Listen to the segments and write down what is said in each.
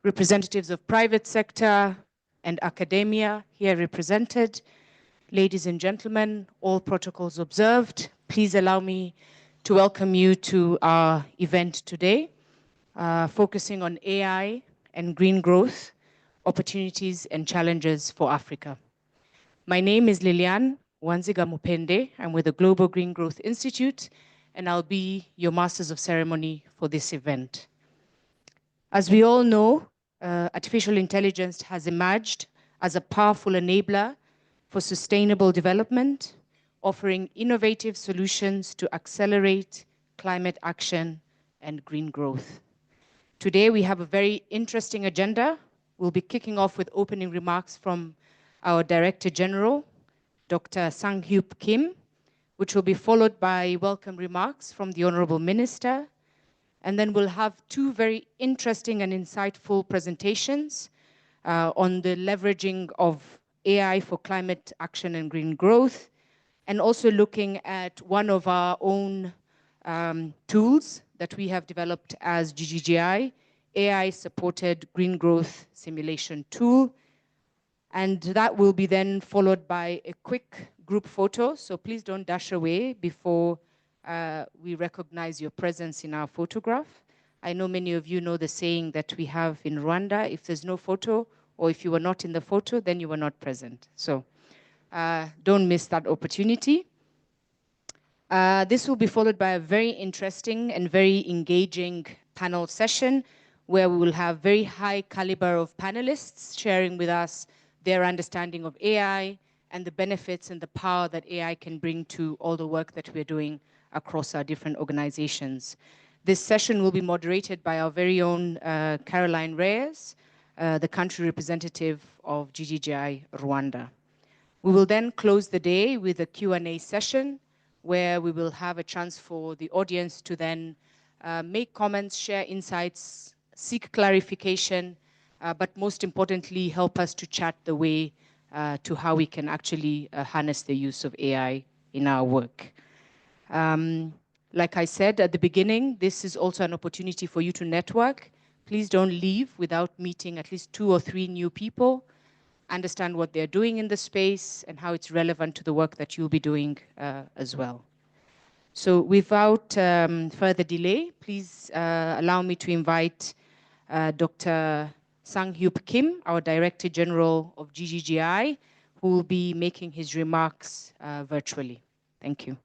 representatives of private sector and academia here represented. Ladies and gentlemen, all protocols observed. Please allow me to welcome you to our event today, focusing on AI and green growth, opportunities and challenges for Africa. My name is Liliane Wanziga Mupende. I'm with the Global Green Growth Institute, and I'll be your Masters of Ceremony for this event. As we all know, artificial intelligence has emerged as a powerful enabler for sustainable development, offering innovative solutions to accelerate climate action and green growth. Today, we have a very interesting agenda. We'll be kicking off with opening remarks from our Director General, Dr. Sang-Hyup Kim, which will be followed by welcome remarks from the Honorable Minister. And then we'll have two very interesting and insightful presentations on the leveraging of AI for climate action and green growth, and also looking at one of our own tools that we have developed as GGGI, AI-supported green growth simulation tool. And that will be then followed by a quick group photo. So please don't dash away before we recognize your presence in our photograph. I know many of you know the saying that we have in Rwanda: if there's no photo, or if you were not in the photo, then you were not present. So don't miss that opportunity. This will be followed by a very interesting and very engaging panel session where we will have very high caliber of panelists sharing with us their understanding of AI and the benefits and the power that AI can bring to all the work that we're doing across our different organizations. This session will be moderated by our very own Caroline Reyes, the country representative of GGGI Rwanda. We will then close the day with a Q&A session where we will have a chance for the audience to then make comments, share insights, seek clarification, but most importantly, help us to chart the way to how we can actually harness the use of AI in our work. Like I said at the beginning, this is also an opportunity for you to network. Please don't leave without meeting at least 2 or 3 new people, understand what they're doing in the space and how it's relevant to the work that you'll be doing as well. So without further delay, please allow me to invite Dr. Sang-Hyup Kim, our Director General of GGGI, who will be making his remarks virtually. Thank you.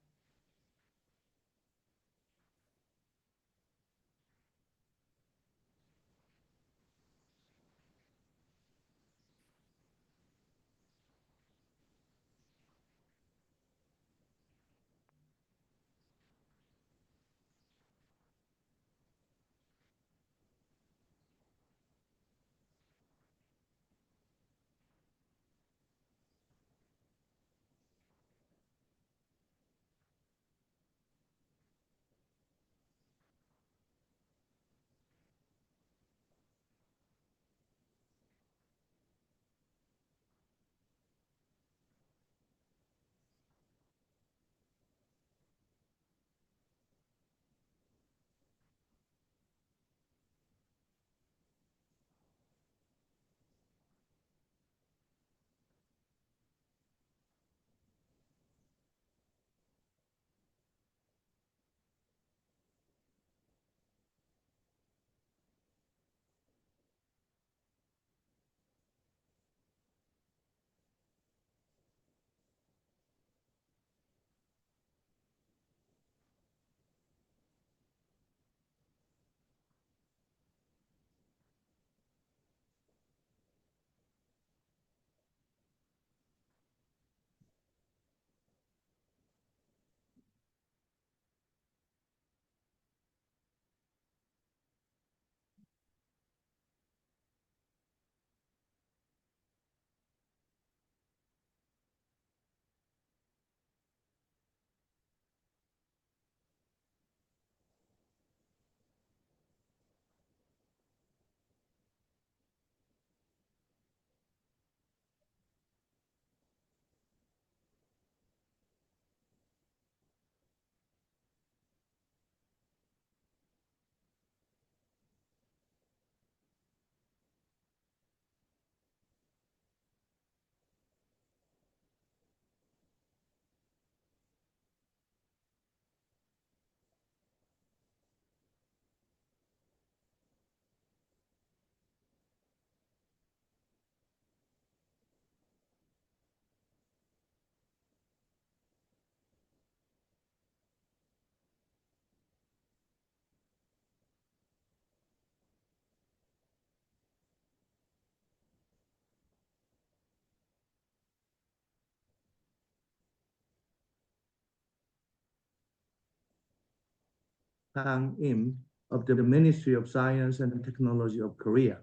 Kang Im of the Ministry of Science and Technology of Korea.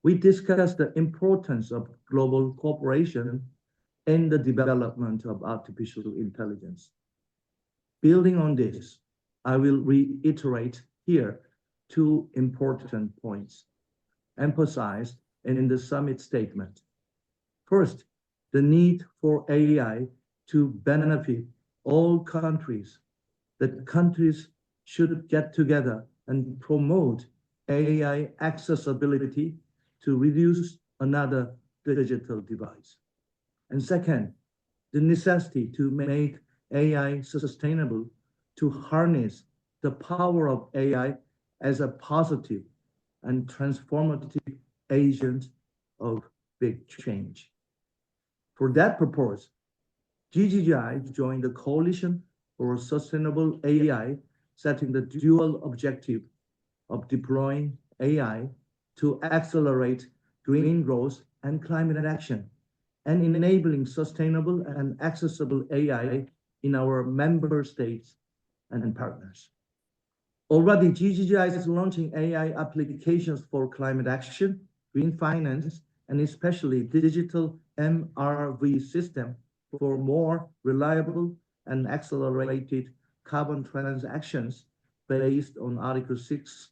We discussed the importance of global cooperation in the development of artificial intelligence. Building on this, I will reiterate here two important points emphasized in the summit statement. First, the need for AI to benefit all countries, that countries should get together and promote AI accessibility to reduce another digital divide. And second, the necessity to make AI sustainable, to harness the power of AI as a positive and transformative agent of big change. For that purpose, GGGI joined the Coalition for Sustainable AI, setting the dual objective of deploying AI to accelerate green growth and climate action, and enabling sustainable and accessible AI in our member states and partners. Already, GGGI is launching AI applications for climate action, green finance, and especially digital MRV system for more reliable and accelerated carbon transactions based on Article 6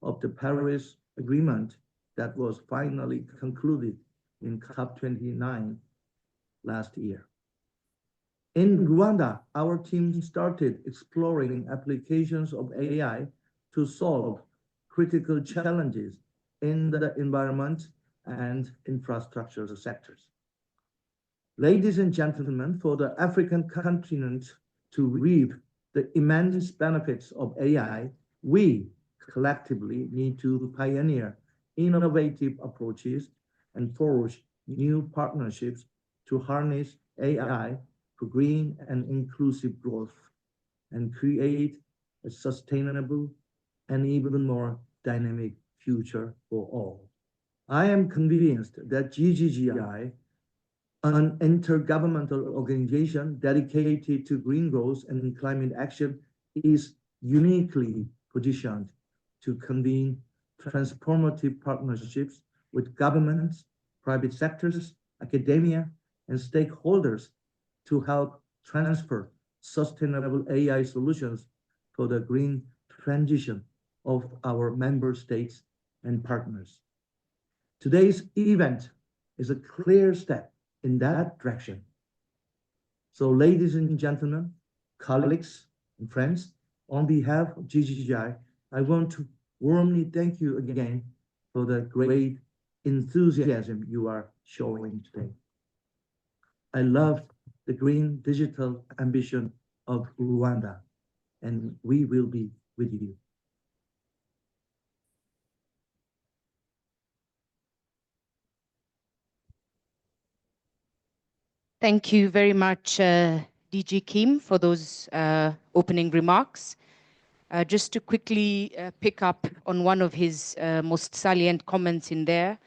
of the Paris Agreement that was finally concluded in COP29 last year. In Rwanda, our team started exploring applications of AI to solve critical challenges in the environment and infrastructure sectors. Ladies and gentlemen, for the African continent to reap the immense benefits of AI, we collectively need to pioneer innovative approaches and forge new partnerships to harness AI for green and inclusive growth and create a sustainable and even more dynamic future for all. I am convinced that GGGI, an intergovernmental organization dedicated to green growth and climate action, is uniquely positioned to convene transformative partnerships with governments, private sectors, academia, and stakeholders to help transfer sustainable AI solutions for the green transition of our member states and partners. Today's event is a clear step in that direction. So, ladies and gentlemen, colleagues and friends, on behalf of GGGI, I want to warmly thank you again for the great enthusiasm you are showing today. I love the green digital ambition of Rwanda, and we will be with you. Thank you very much, DG Kim, for those opening remarks. Just to quickly pick up on one of his most salient comments in there,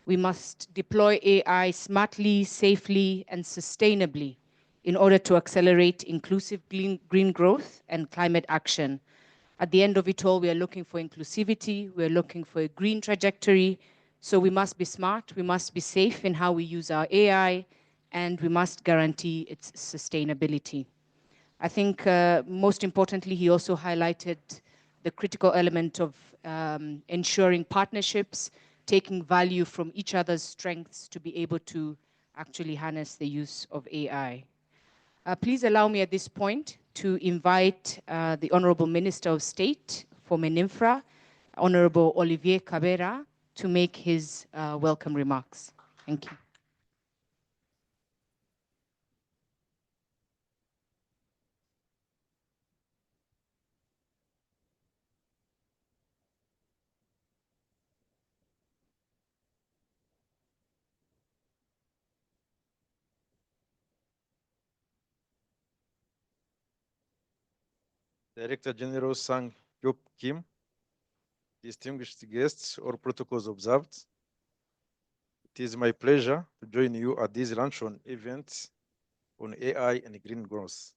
we must deploy AI smartly, safely, and sustainably in order to accelerate inclusive green growth and climate action. At the end of it all, we are looking for inclusivity, we're looking for a green trajectory, so we must be smart, we must be safe in how we use our AI, and we must guarantee its sustainability. I think most importantly, he also highlighted the critical element of ensuring partnerships, taking value from each other's strengths to be able to actually harness the use of AI. Please allow me at this point to invite the Honorable Minister of State for Meninfra, Honorable Olivier Kabera, to make his welcome remarks. Thank you. Director General Sang Hyuk Kim, distinguished guests, or protocols observed. It is my pleasure to join you at this luncheon event on AI and green growth.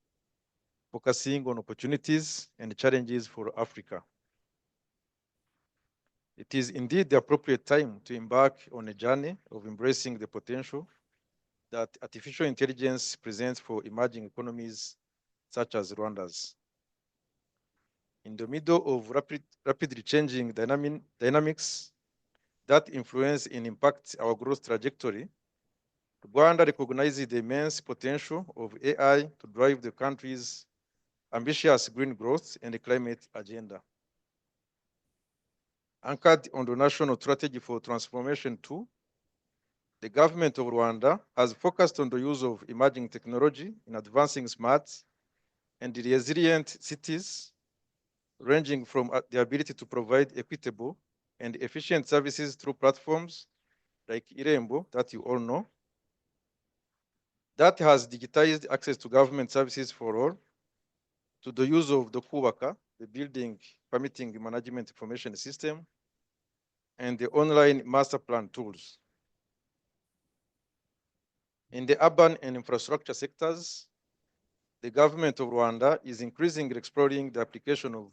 focusing on opportunities and challenges for Africa. It is indeed the appropriate time to embark on a journey of embracing the potential that artificial intelligence presents for emerging economies such as Rwanda's. In the middle of rapidly changing dynamics that influence and impact our growth trajectory, Rwanda recognizes the immense potential of AI to drive the country's ambitious green growth and the climate agenda. Anchored on the National Strategy for Transformation 2, the government of Rwanda has focused on the use of emerging technology in advancing smart and resilient cities, ranging from the ability to provide equitable and efficient services through platforms like Irembo, that you all know, that has digitized access to government services for all, to the use of the Kubaka, the Building Permitting Management Information System, and the online master plan tools. In the urban and infrastructure sectors, the government of Rwanda is increasingly exploring the application of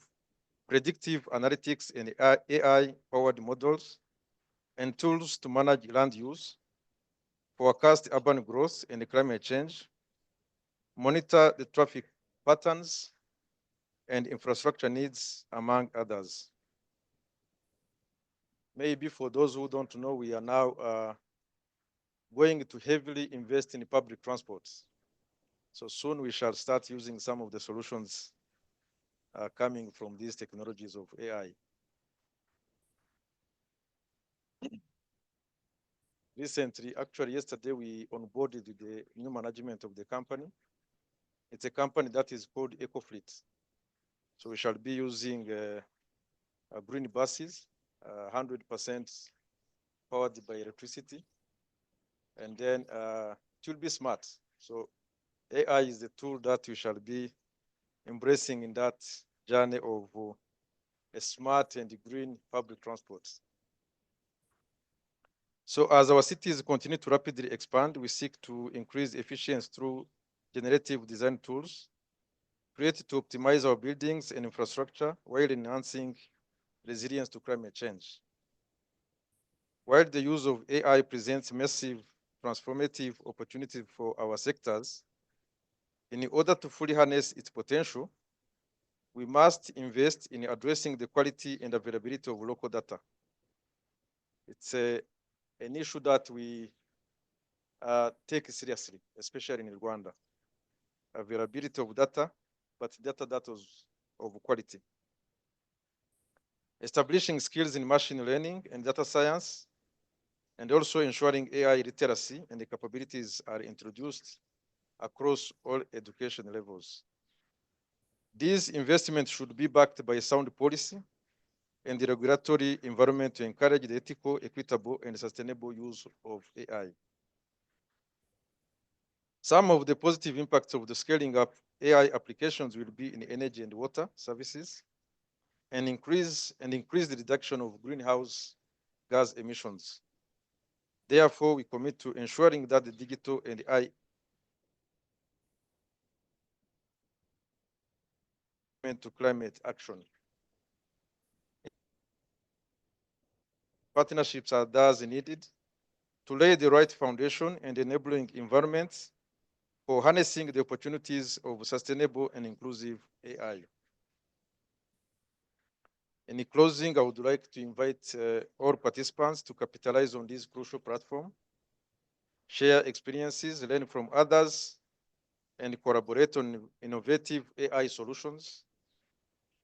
predictive analytics and AI-powered models and tools to manage land use, forecast urban growth and climate change, monitor the traffic patterns and infrastructure needs, among others. Maybe for those who don't know, we are now going to heavily invest in public transports. So soon we shall start using some of the solutions coming from these technologies of AI. Recently, actually yesterday, we onboarded the new management of the company. It's a company that is called EcoFleet. So we shall be using green buses, 100% powered by electricity. And then it will be smart. So AI is the tool that we shall be embracing in that journey of a smart and green public transport. So as our cities continue to rapidly expand, we seek to increase efficiency through generative design tools created to optimize our buildings and infrastructure while enhancing resilience to climate change. While the use of AI presents massive transformative opportunities for our sectors, in order to fully harness its potential, we must invest in addressing the quality and availability of local data. It's an issue that we take seriously, especially in Rwanda. Availability of data, but data that is of quality. Establishing skills in machine learning and data science, and also ensuring AI literacy and the capabilities are introduced across all education levels. These investments should be backed by sound policy and the regulatory environment to encourage the ethical, equitable, and sustainable use of AI. Some of the positive impacts of the scaling up AI applications will be in energy and water services and increase the reduction of greenhouse gas emissions. Therefore, we commit to ensuring that the digital and AI to climate action. Partnerships are thus needed to lay the right foundation and enabling environments for harnessing the opportunities of sustainable and inclusive AI. In closing, I would like to invite all participants to capitalize on this crucial platform, share experiences, learn from others, and collaborate on innovative AI solutions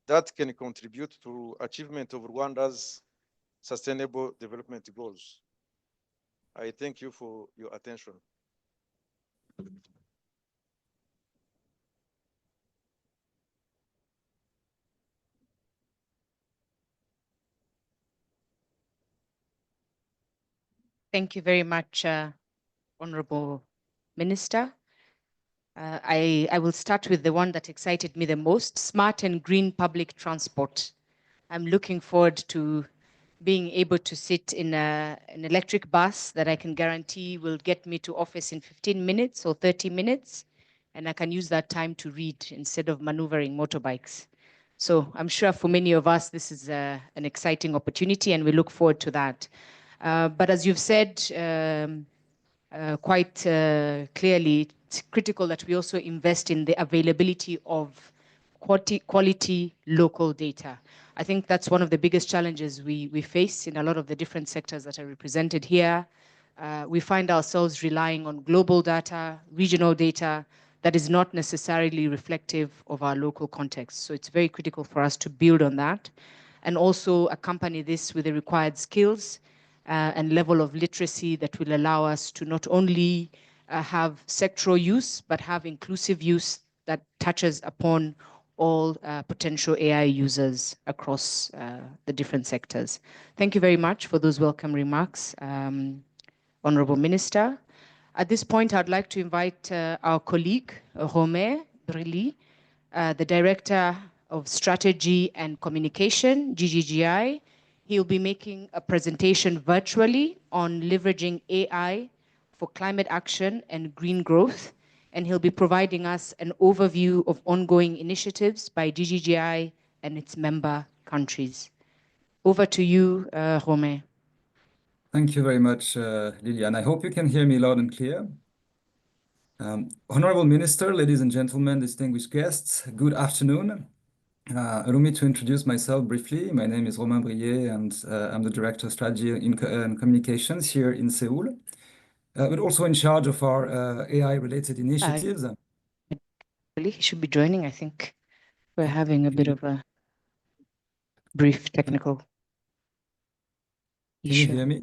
that can contribute to achievement of Rwanda's sustainable development goals. I thank you for your attention. Thank you very much, Honorable Minister. I will start with the one that excited me the most, smart and green public transport. I'm looking forward to being able to sit in an electric bus that I can guarantee will get me to office in 15 minutes or 30 minutes, and I can use that time to read instead of maneuvering motorbikes. So I'm sure for many of us, this is an exciting opportunity, and we look forward to that. But as you've said quite clearly, it's critical that we also invest in the availability of quality local data. I think that's one of the biggest challenges we face in a lot of the different sectors that are represented here. We find ourselves relying on global data, regional data, that is not necessarily reflective of our local context. So it's very critical for us to build on that and also accompany this with the required skills and level of literacy that will allow us to not only have sectoral use, but have inclusive use that touches upon all potential AI users across the different sectors. Thank you very much for those welcome remarks, Honorable Minister. At this point, I'd like to invite our colleague, Romain Brilly, the Director of Strategy and Communication, GGGI. He'll be making a presentation virtually on leveraging AI for climate action and green growth, and he'll be providing us an overview of ongoing initiatives by GGGI and its member countries. Over to you, Romain. Thank you very much, Liliane. I hope you can hear me loud and clear. Honorable Minister, ladies and gentlemen, distinguished guests, good afternoon. Allow me to introduce myself briefly. My name is Romain Brilly, and I'm the Director of Strategy and Communications here in Seoul, but also in charge of our AI-related initiatives. He should be joining. I think we're having a bit of a brief technical issue. Can you hear me?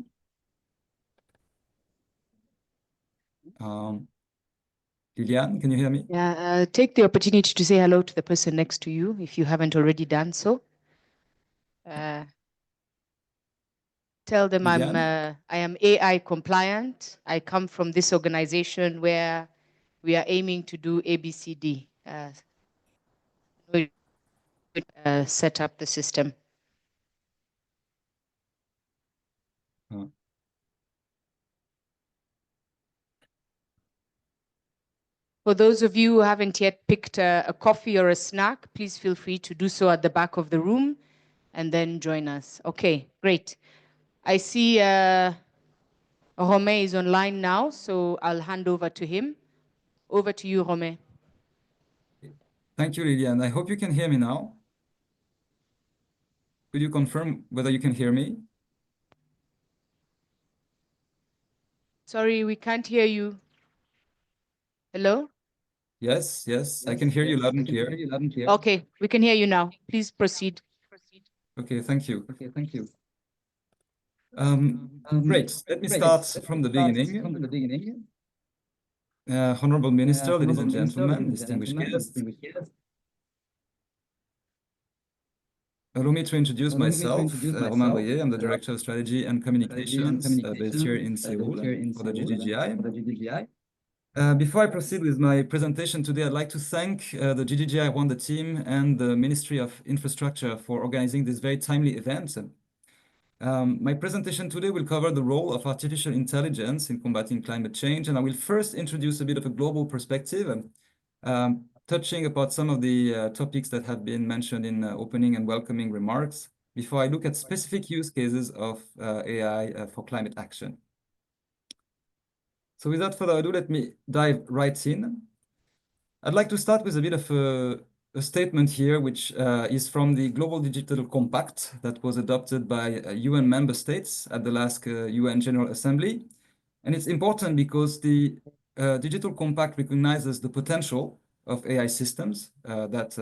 Liliane, can you hear me? Yeah, take the opportunity to say hello to the person next to you if you haven't already done so. Tell them I am AI compliant. I come from this organization where we are aiming to do ABCD. Set up the system. For those of you who haven't yet picked a coffee or a snack, please feel free to do so at the back of the room and then join us. Okay, great. I see Romain is online now, so I'll hand over to him. Over to you, Romain. Thank you, Liliane. I hope you can hear me now. Could you confirm whether you can hear me? Sorry, we can't hear you. Hello? Yes, I can hear you loud and clear. Okay, we can hear you now. Please proceed. Okay, thank you. Great. Let me start from the beginning. Honorable Minister, ladies and gentlemen, distinguished guests. Allow me to introduce myself, Romain Brilly. I'm the Director of Strategy and Communications based here in Seoul for the GGGI. Before I proceed with my presentation today, I'd like to thank the GGGI Rwanda team and the Ministry of Infrastructure for organizing this very timely event. My presentation today will cover the role of artificial intelligence in combating climate change, and I will first introduce a bit of a global perspective, touching upon some of the topics that have been mentioned in opening and welcoming remarks before I look at specific use cases of AI for climate action. So without further ado, let me dive right in. I'd like to start with a bit of a statement here, which is from the Global Digital Compact that was adopted by UN member states at the last UN General Assembly. And it's important because the Digital Compact recognizes the potential of AI systems that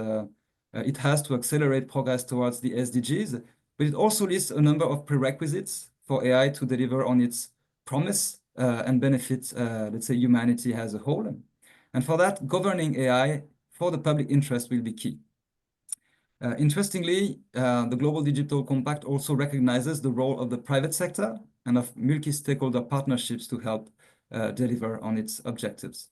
it has to accelerate progress towards the SDGs, but it also lists a number of prerequisites for AI to deliver on its promise and benefit, let's say, humanity as a whole. And for that, governing AI for the public interest will be key. Interestingly, the Global Digital Compact also recognizes the role of the private sector and of multi-stakeholder partnerships to help deliver on its objectives.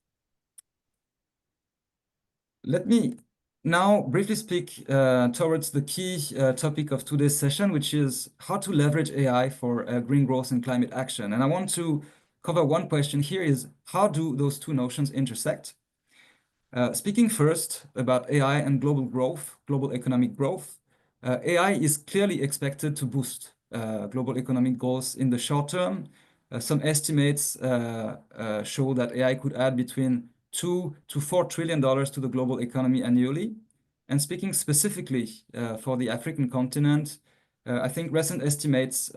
Let me now briefly speak towards the key topic of today's session, which is how to leverage AI for green growth and climate action. And I want to cover one question here is, how do those two notions intersect? Speaking first about AI and global growth, global economic growth, AI is clearly expected to boost global economic growth in the short term. Some estimates show that AI could add between $2 to $4 trillion to the global economy annually. And speaking specifically for the African continent, I think recent estimates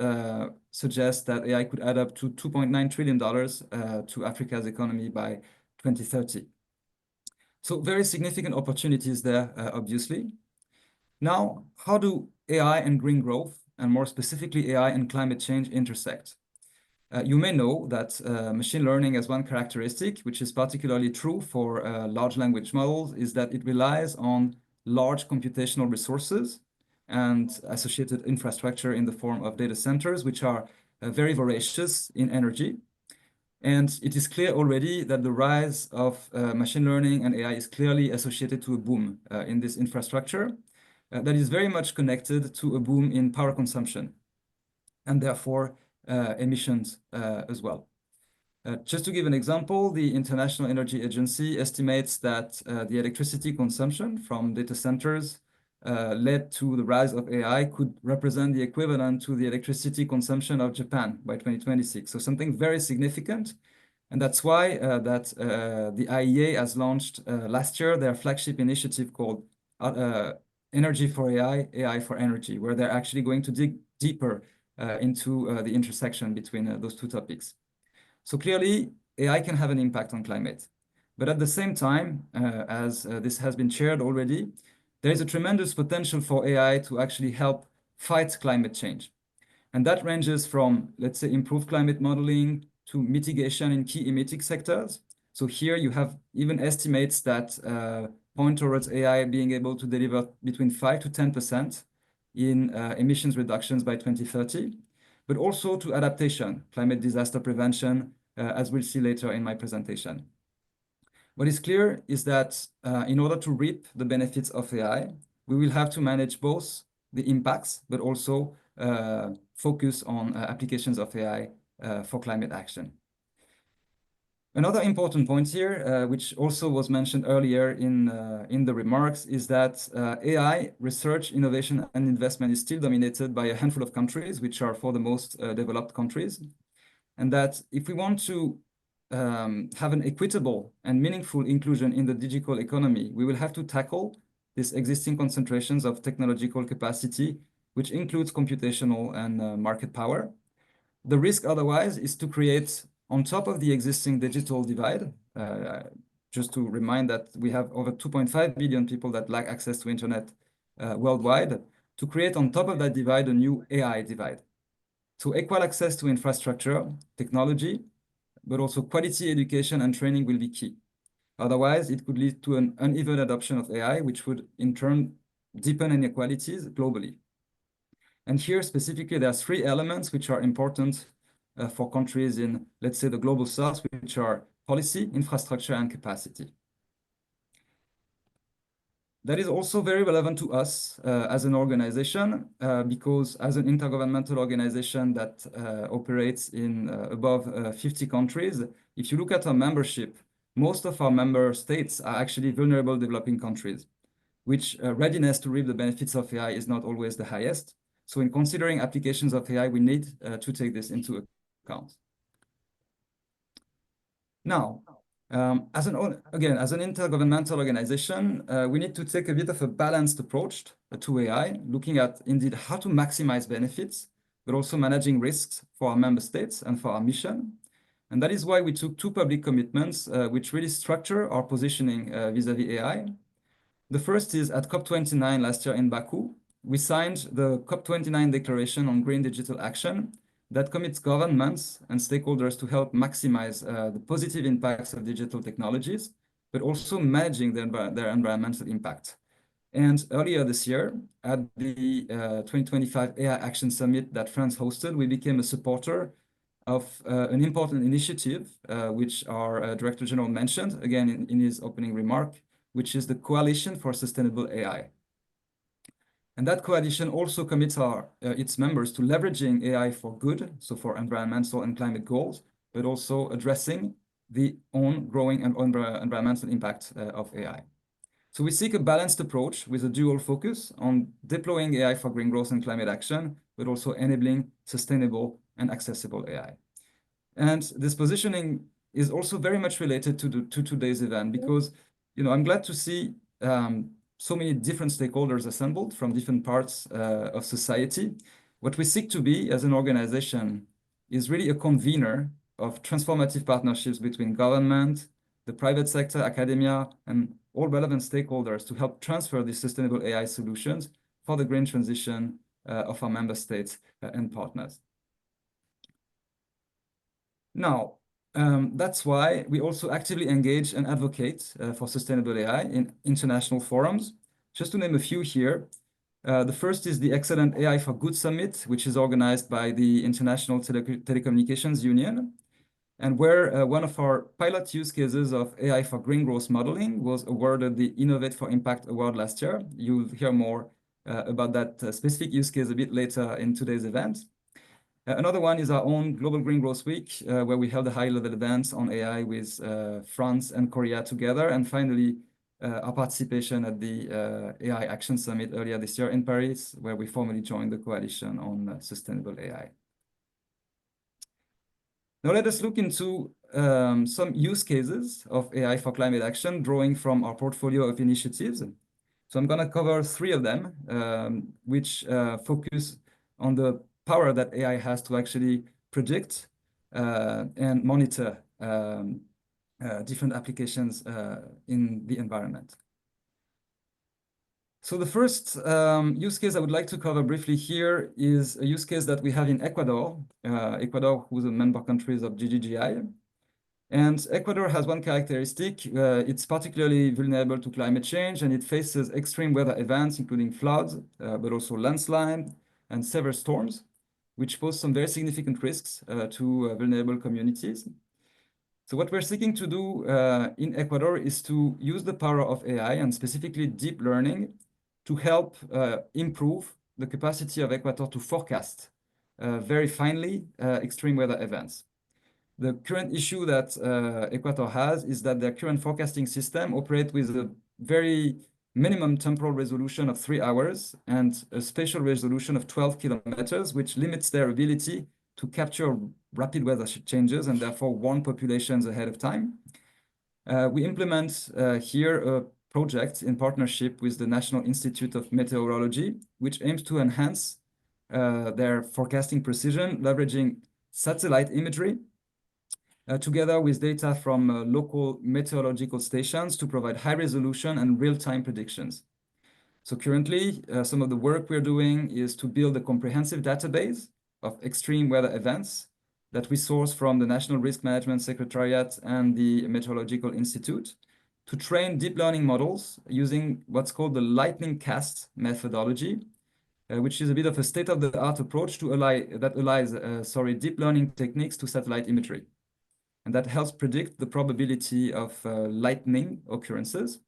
suggest that AI could add up to $2.9 trillion to Africa's economy by 2030. So very significant opportunities there, obviously. Now, how do AI and green growth, and more specifically AI and climate change, intersect? You may know that machine learning has one characteristic, which is particularly true for large language models, is that it relies on large computational resources and associated infrastructure in the form of data centers, which are very voracious in energy. And it is clear already that the rise of machine learning and AI is clearly associated to a boom in this infrastructure that is very much connected to a boom in power consumption and therefore emissions as well. Just to give an example, the International Energy Agency estimates that the electricity consumption from data centers led to the rise of AI could represent the equivalent to the electricity consumption of Japan by 2026. So something very significant. And that's why the IEA has launched last year their flagship initiative called Energy for AI, AI for Energy, where they're actually going to dig deeper into the intersection between those two topics. So clearly, AI can have an impact on climate. But at the same time, as this has been shared already, there is a tremendous potential for AI to actually help fight climate change. And that ranges from, let's say, improved climate modeling to mitigation in key emitting sectors. So here you have even estimates that point towards AI being able to deliver between 5 to 10% in emissions reductions by 2030, but also to adaptation, climate disaster prevention, as we'll see later in my presentation. What is clear is that in order to reap the benefits of AI, we will have to manage both the impacts, but also focus on applications of AI for climate action. Another important point here, which also was mentioned earlier in the remarks, is that AI research, innovation, and investment is still dominated by a handful of countries, which are for the most developed countries. And that if we want to have an equitable and meaningful inclusion in the digital economy, we will have to tackle these existing concentrations of technological capacity, which includes computational and market power. The risk otherwise is to create, on top of the existing digital divide, just to remind that we have over 2.5 billion people that lack access to internet worldwide, to create on top of that divide a new AI divide. So equal access to infrastructure, technology, but also quality education and training will be key. Otherwise, it could lead to an uneven adoption of AI, which would in turn deepen inequalities globally. And here specifically, there are three elements which are important for countries in, let's say, the global south, which are policy, infrastructure, and capacity. That is also very relevant to us as an organization, because as an intergovernmental organization that operates in above 50 countries, if you look at our membership, most of our member states are actually vulnerable developing countries, which readiness to reap the benefits of AI is not always the highest. So in considering applications of AI, we need to take this into account. Now, as an intergovernmental organization, we need to take a bit of a balanced approach to AI, looking at indeed how to maximize benefits, but also managing risks for our member states and for our mission. And that is why we took two public commitments, which really structure our positioning vis-à-vis AI. The first is at COP29 last year in Baku. We signed the COP29 Declaration on Green Digital Action that commits governments and stakeholders to help maximize the positive impacts of digital technologies, but also managing their environmental impact. And earlier this year, at the 2025 AI Action Summit that France hosted, we became a supporter of an important initiative, which our Director General mentioned, again in his opening remark, which is the Coalition for Sustainable AI. And that coalition also commits its members to leveraging AI for good, so for environmental and climate goals, but also addressing the own growing and environmental impact of AI. So we seek a balanced approach with a dual focus on deploying AI for green growth and climate action, but also enabling sustainable and accessible AI. And this positioning is also very much related to today's event, because I'm glad to see so many different stakeholders assembled from different parts of society. What we seek to be as an organization is really a convener of transformative partnerships between government, the private sector, academia, and all relevant stakeholders to help transfer these sustainable AI solutions for the green transition of our member states and partners. Now, that's why we also actively engage and advocate for sustainable AI in international forums. Just to name a few here, the first is the excellent AI for Good Summit, which is organized by the International Telecommunications Union, and where one of our pilot use cases of AI for green growth modeling was awarded the Innovate for Impact Award last year. You'll hear more about that specific use case a bit later in today's event. Another one is our own Global Green Growth Week, where we held a high-level event on AI with France and Korea together. And finally, our participation at the AI Action Summit earlier this year in Paris, where we formally joined the coalition on sustainable AI. Now let us look into some use cases of AI for climate action, drawing from our portfolio of initiatives. So I'm going to cover 3 of them, which focus on the power that AI has to actually predict and monitor different applications in the environment. So the first use case I would like to cover briefly here is a use case that we have in Ecuador. Ecuador, who's a member country of GGGI. And Ecuador has one characteristic. It's particularly vulnerable to climate change, and it faces extreme weather events, including floods, but also landslide and severe storms, which pose some very significant risks to vulnerable communities. So what we're seeking to do in Ecuador is to use the power of AI, and specifically deep learning, to help improve the capacity of Ecuador to forecast very finely extreme weather events. The current issue that Ecuador has is that their current forecasting system operates with a very minimum temporal resolution of 3 hours and a spatial resolution of 12 kilometers, which limits their ability to capture rapid weather changes and therefore warn populations ahead of time. We implement here a project in partnership with the National Institute of Meteorology, which aims to enhance their forecasting precision, leveraging satellite imagery, together with data from local meteorological stations to provide high resolution and real-time predictions. So currently, some of the work we're doing is to build a comprehensive database of extreme weather events that we source from the National Risk Management Secretariat and the Meteorological Institute to train deep learning models using what's called the lightning cast methodology, which is a bit of a state-of-the-art approach to allies deep learning techniques to satellite imagery. And that helps predict the probability of lightning occurrences.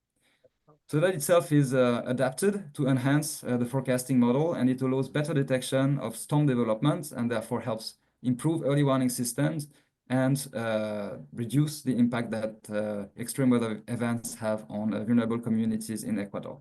So that itself is adapted to enhance the forecasting model, and it allows better detection of storm development and therefore helps improve early warning systems and reduce the impact that extreme weather events have on vulnerable communities in Ecuador.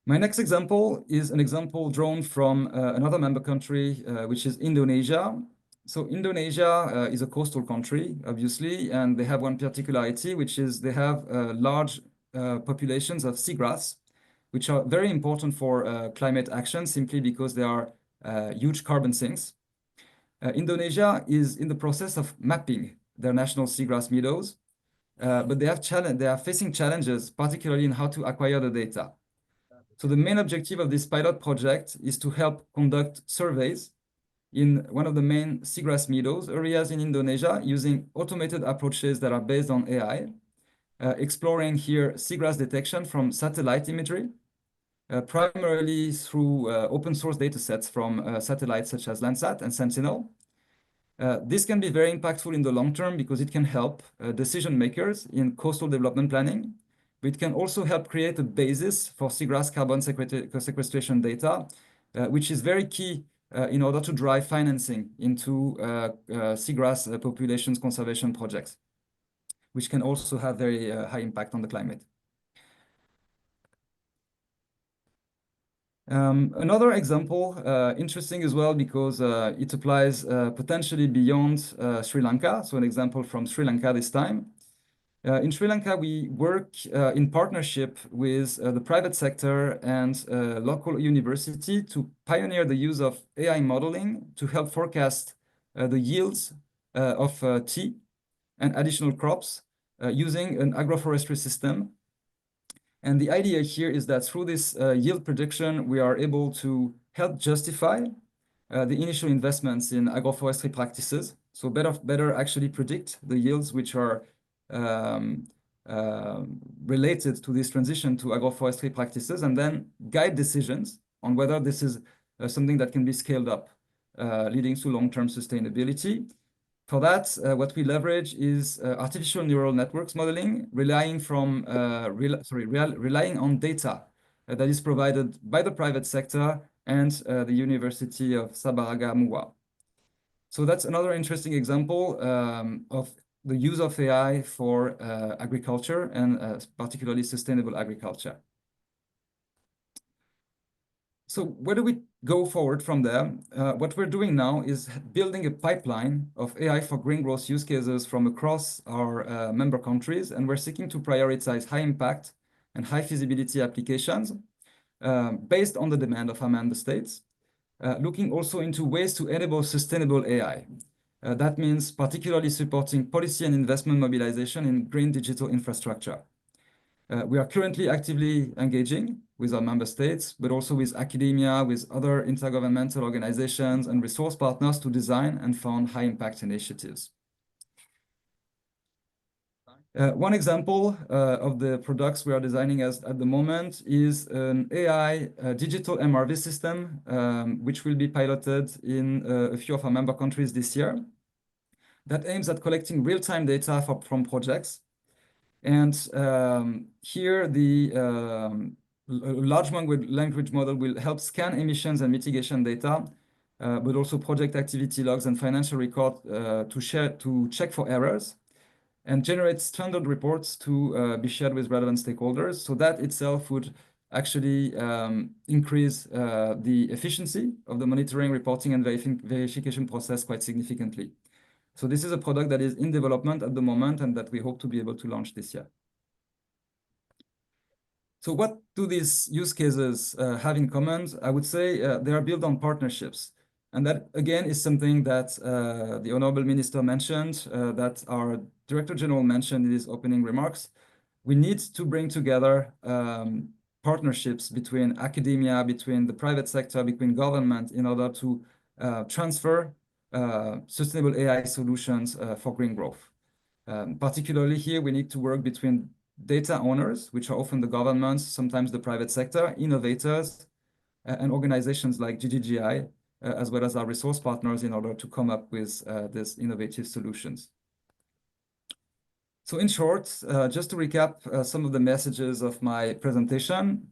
My next example is an example drawn from another member country, which is Indonesia. So Indonesia is a coastal country, obviously, and they have one particularity, which is they have large populations of seagrass, which are very important for climate action simply because they are huge carbon sinks. Indonesia is in the process of mapping their national seagrass meadows, but they are facing challenges, particularly in how to acquire the data. So the main objective of this pilot project is to help conduct surveys in one of the main seagrass meadows areas in Indonesia using automated approaches that are based on AI, exploring here seagrass detection from satellite imagery, primarily through open source data sets from satellites such as Landsat and Sentinel. This can be very impactful in the long term because it can help decision makers in coastal development planning, but it can also help create a basis for seagrass carbon sequestration data, which is very key in order to drive financing into seagrass populations conservation projects, which can also have very high impact on the climate. Another example, interesting as well, because it applies potentially beyond Sri Lanka. So an example from Sri Lanka this time. In Sri Lanka, we work in partnership with the private sector and local university to pioneer the use of AI modeling to help forecast the yields of tea and additional crops using an agroforestry system. And the idea here is that through this yield prediction, we are able to help justify the initial investments in agroforestry practices. So better actually predict the yields which are related to this transition to agroforestry practices, and then guide decisions on whether this is something that can be scaled up, leading to long-term sustainability. For that, what we leverage is artificial neural networks modeling, relying on data that is provided by the private sector and the University of Sabaraga Muwa. So that's another interesting example of the use of AI for agriculture and particularly sustainable agriculture. So where do we go forward from there? What we're doing now is building a pipeline of AI for green growth use cases from across our member countries, and we're seeking to prioritize high impact and high feasibility applications based on the demand of our member states, looking also into ways to enable sustainable AI. That means particularly supporting policy and investment mobilization in green digital infrastructure. We are currently actively engaging with our member states, but also with academia, with other intergovernmental organizations and resource partners to design and fund high impact initiatives. One example of the products we are designing at the moment is an AI digital MRV system, which will be piloted in a few of our member countries this year, that aims at collecting real-time data from projects. And here the large language model will help scan emissions and mitigation data, but also project activity logs and financial record to check for errors, and generate standard reports to be shared with relevant stakeholders. So that itself would actually increase the efficiency of the monitoring, reporting, and verification process quite significantly. So this is a product that is in development at the moment and that we hope to be able to launch this year. So what do these use cases have in common? I would say they are built on partnerships. And that, again, is something that the Honorable Minister mentioned, that our Director General mentioned in his opening remarks. We need to bring together partnerships between academia, between the private sector, between government, in order to transfer sustainable AI solutions for green growth. Particularly here, we need to work between data owners, which are often the governments, sometimes the private sector, innovators, and organizations like GGGI, as well as our resource partners, in order to come up with these innovative solutions. So in short, just to recap some of the messages of my presentation,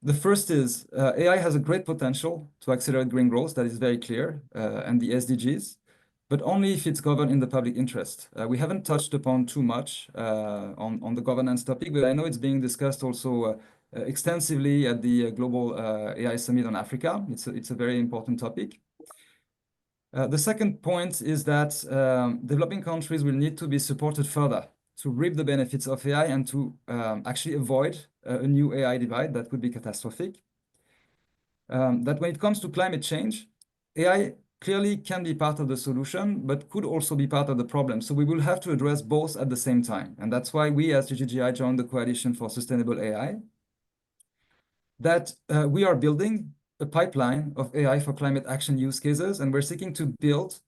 the first is AI has a great potential to accelerate green growth, that is very clear, and the SDGs, but only if it's governed in the public interest. We haven't touched upon too much on the governance topic, but I know it's being discussed also extensively at the Global AI Summit on Africa. It's a very important topic. The second point is that developing countries will need to be supported further to reap the benefits of AI and to actually avoid a new AI divide that could be catastrophic. That when it comes to climate change, AI clearly can be part of the solution, but could also be part of the problem. So we will have to address both at the same time. And that's why we as GGGI joined the Coalition for Sustainable AI, that we are building a pipeline of AI for climate action use cases, and we're seeking to build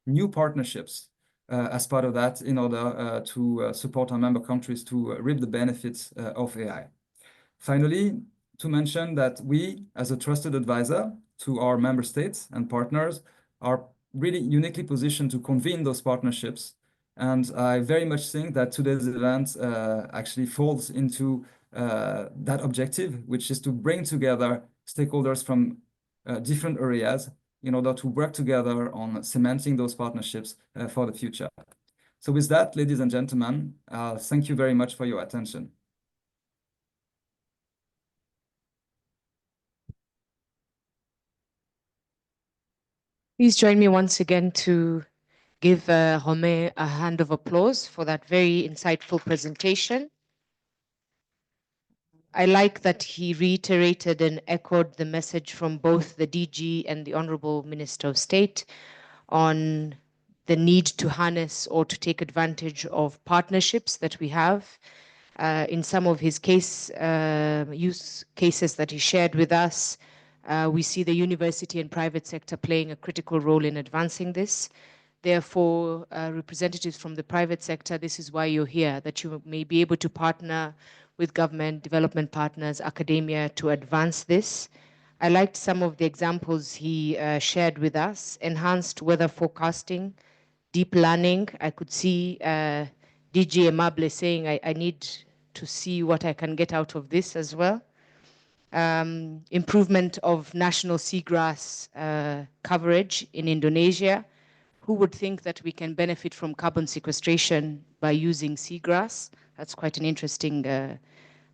new partnerships as part of that in order to support our member countries to reap the benefits of AI. Finally, to mention that we, as a trusted advisor to our member states and partners, are really uniquely positioned to convene those partnerships. And I very much think that today's event actually falls into that objective, which is to bring together stakeholders from different areas in order to work together on cementing those partnerships for the future. So with that, ladies and gentlemen, thank you very much for your attention. Please join me once again to give Romain a hand of applause for that very insightful presentation. I like that he reiterated and echoed the message from both the DG and the Honorable Minister of State on the need to harness or to take advantage of partnerships that we have. In some of his use cases that he shared with us, we see the university and private sector playing a critical role in advancing this. Therefore, representatives from the private sector, this is why you're here, that you may be able to partner with government, development partners, academia to advance this. I liked some of the examples he shared with us: enhanced weather forecasting, deep learning. I could see DG Amable saying, I need to see what I can get out of this as well. Improvement of national seagrass coverage in Indonesia. Who would think that we can benefit from carbon sequestration by using seagrass? That's quite an interesting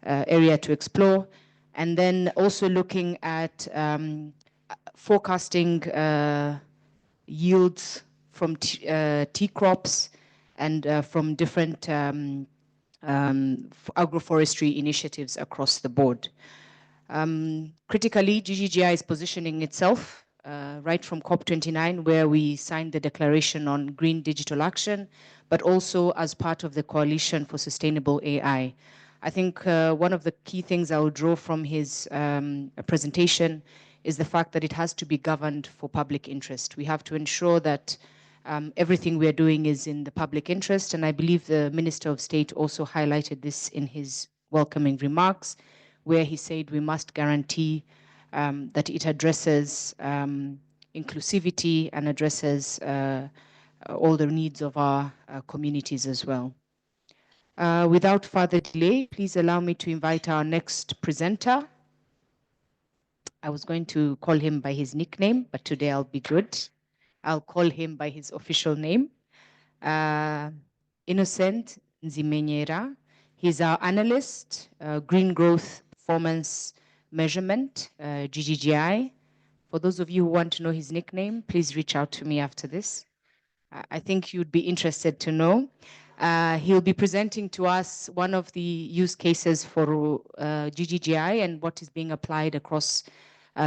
area to explore. And then also looking at forecasting yields from tea crops and from different agroforestry initiatives across the board. Critically, GGGI is positioning itself right from COP29, where we signed the declaration on green digital action, but also as part of the Coalition for Sustainable AI. I think one of the key things I will draw from his presentation is the fact that it has to be governed for public interest. We have to ensure that everything we are doing is in the public interest, and I believe the Minister of State also highlighted this in his welcoming remarks, where he said we must guarantee that it addresses inclusivity and addresses all the needs of our communities as well. Without further delay, please allow me to invite our next presenter. I was going to call him by his nickname, but today I'll be good. I'll call him by his official name, Innocent Nzimenyera. He's our analyst, Green Growth Performance Measurement, GGGI. For those of you who want to know his nickname, please reach out to me after this. I think you'd be interested to know. He'll be presenting to us one of the use cases for GGGI and what is being applied across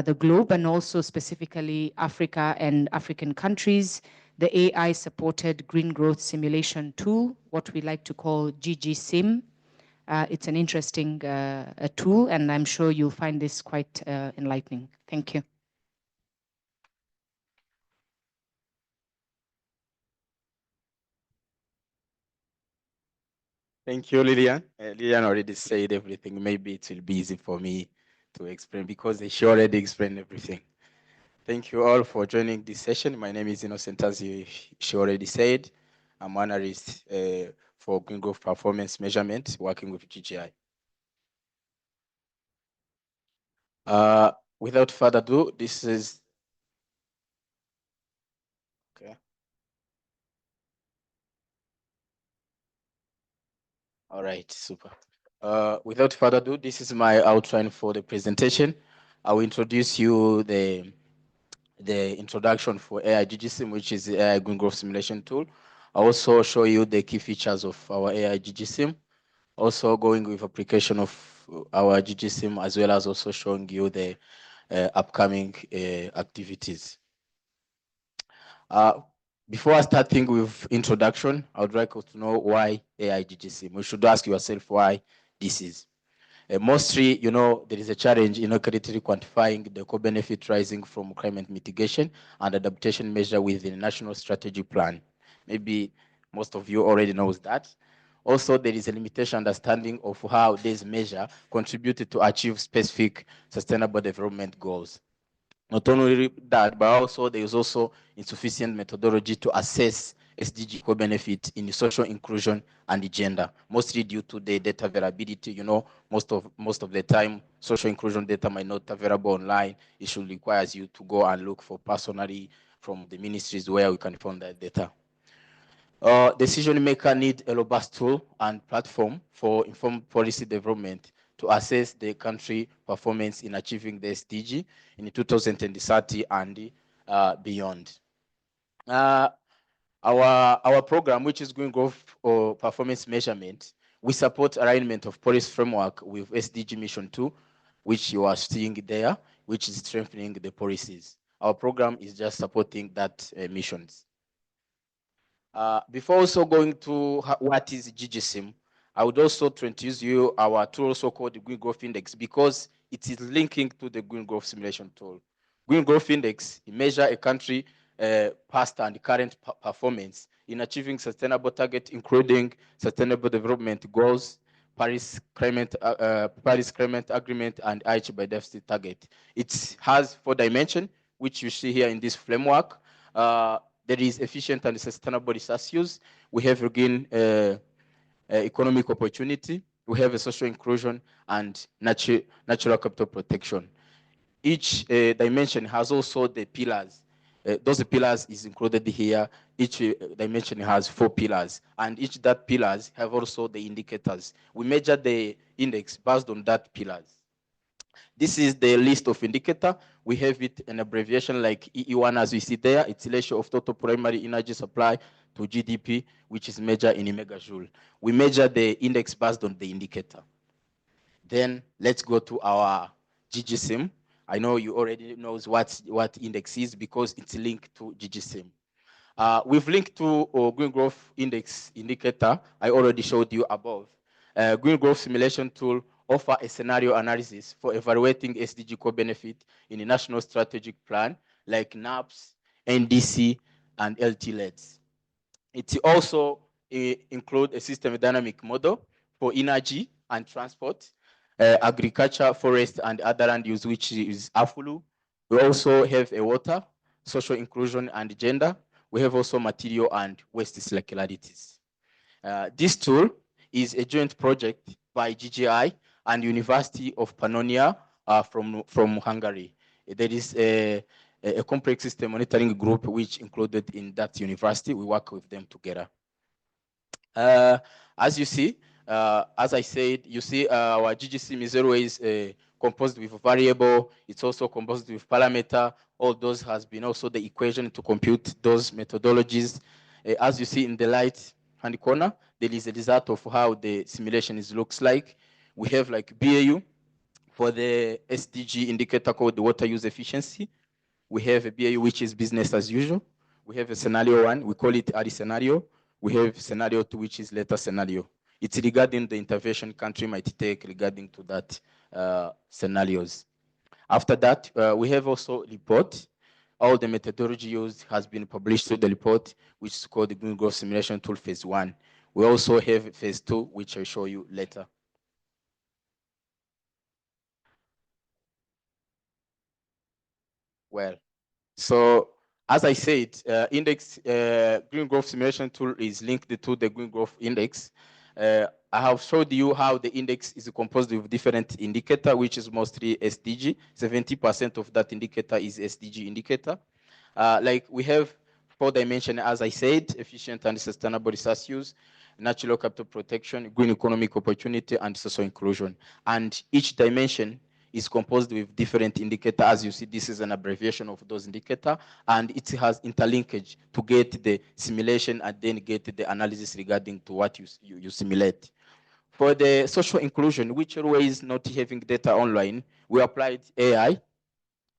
the globe, and also specifically Africa and African countries, the AI-supported green growth simulation tool, what we like to call GGSim. It's an interesting tool, and I'm sure you'll find this quite enlightening. Thank you. Thank you, Lilian. Lilian already said everything. Maybe it will be easy for me to explain because she already explained everything. Thank you all for joining this session. My name is Innocent, as she already said. I'm an analyst for Green Growth Performance Measurement, working with GGI. Without further ado, this is okay. All right, super. Without further ado, this is my outline for the presentation. I will introduce you the introduction for AI GGSim, which is the AI Green Growth Simulation tool. I also show you the key features of our AI GGSim, also going with application of our GGSim, as well as also showing you the upcoming activities. Before I start thinking with introduction, I would like to know why AI GGSim. You should ask yourself why this is. Mostly, there is a challenge in accurately quantifying the co-benefit rising from climate mitigation and adaptation measure within the National Strategy Plan. Maybe most of you already knows that. Also, there is a limitation understanding of how this measure contributed to achieve specific sustainable development goals. Not only that, but also there is also insufficient methodology to assess SDG co-benefit in social inclusion and gender, mostly due to the data availability. You know, most of the time, social inclusion data might not be available online. It should require you to go and look for personally from the ministries where we can find that data. Decision maker need a robust tool and platform for informed policy development to assess the country performance in achieving the SDG in 2030 and beyond. Our program, which is Green Growth or Performance Measurement, we support alignment of policy framework with SDG Mission 2, which you are seeing there, which is strengthening the policies. Our program is just supporting that missions. Before also going to what is GGSIM, I would also introduce you our tool also called the Green Growth Index, because it is linking to the Green Growth Simulation tool. Green Growth Index measure a country past and current performance in achieving sustainable target, including sustainable development goals, Paris Climate Agreement, and Aichi biodiversity target. It has 4 dimensions, which you see here in this framework. There is efficient and sustainable resource use. We have again economic opportunity. We have a social inclusion and natural capital protection. Each dimension has also the pillars. Those pillars is included here. Each dimension has 4 pillars, and each that pillars have also the indicators. We measure the index based on that pillars. This is the list of indicator. We have it in abbreviation like EE1 as we see there. It's ratio of total primary energy supply to GDP, which is measured in megajoule. We measure the index based on the indicator. Then let's go to our GGSIM. I know you already know what index is because it's linked to GGSIM. We've linked to Green Growth Index indicator. I already showed you above. Green Growth Simulation Tool offer a scenario analysis for evaluating SDG co-benefit in a national strategic plan like NAPS, NDC, and LTLEDs. It also includes a system dynamic model for energy and transport, agriculture, forest, and other land use, which is AFULU. We also have a water, social inclusion, and gender. We have also material and waste circularities. This tool is a joint project by GGGI and University of Pannonia from Hungary. There is a complex system monitoring group which included in that university. We work with them together. As you see, as I said, you see our GGSIM is always composed with a variable. It's also composed with parameter. All those has been also the equation to compute those methodologies. As you see in the right hand corner, there is a result of how the simulation looks like. We have like BAU for the SDG indicator called the water use efficiency. We have a BAU which is business as usual. We have a scenario 1, we call it early scenario. We have scenario 2, which is later scenario. It's regarding the intervention country might take regarding to that scenarios. After that, we have also report. All the methodology used has been published through the report, which is called the Green Growth Simulation Tool Phase 1. We also have Phase 2, which I'll show you later. Well, so as I said, Green Growth Simulation Tool is linked to the Green Growth Index. I have showed you how the index is composed of different indicator, which is mostly SDG. 70% of that indicator is SDG indicator. Like we have 4 dimensions, as I said: efficient and sustainable resource use, natural capital protection, green economic opportunity, and social inclusion. And each dimension is composed with different indicators. As you see, this is an abbreviation of those indicators, and it has interlinkage to get the simulation and then get the analysis regarding to what you simulate. For the social inclusion, which always not having data online, we applied AI.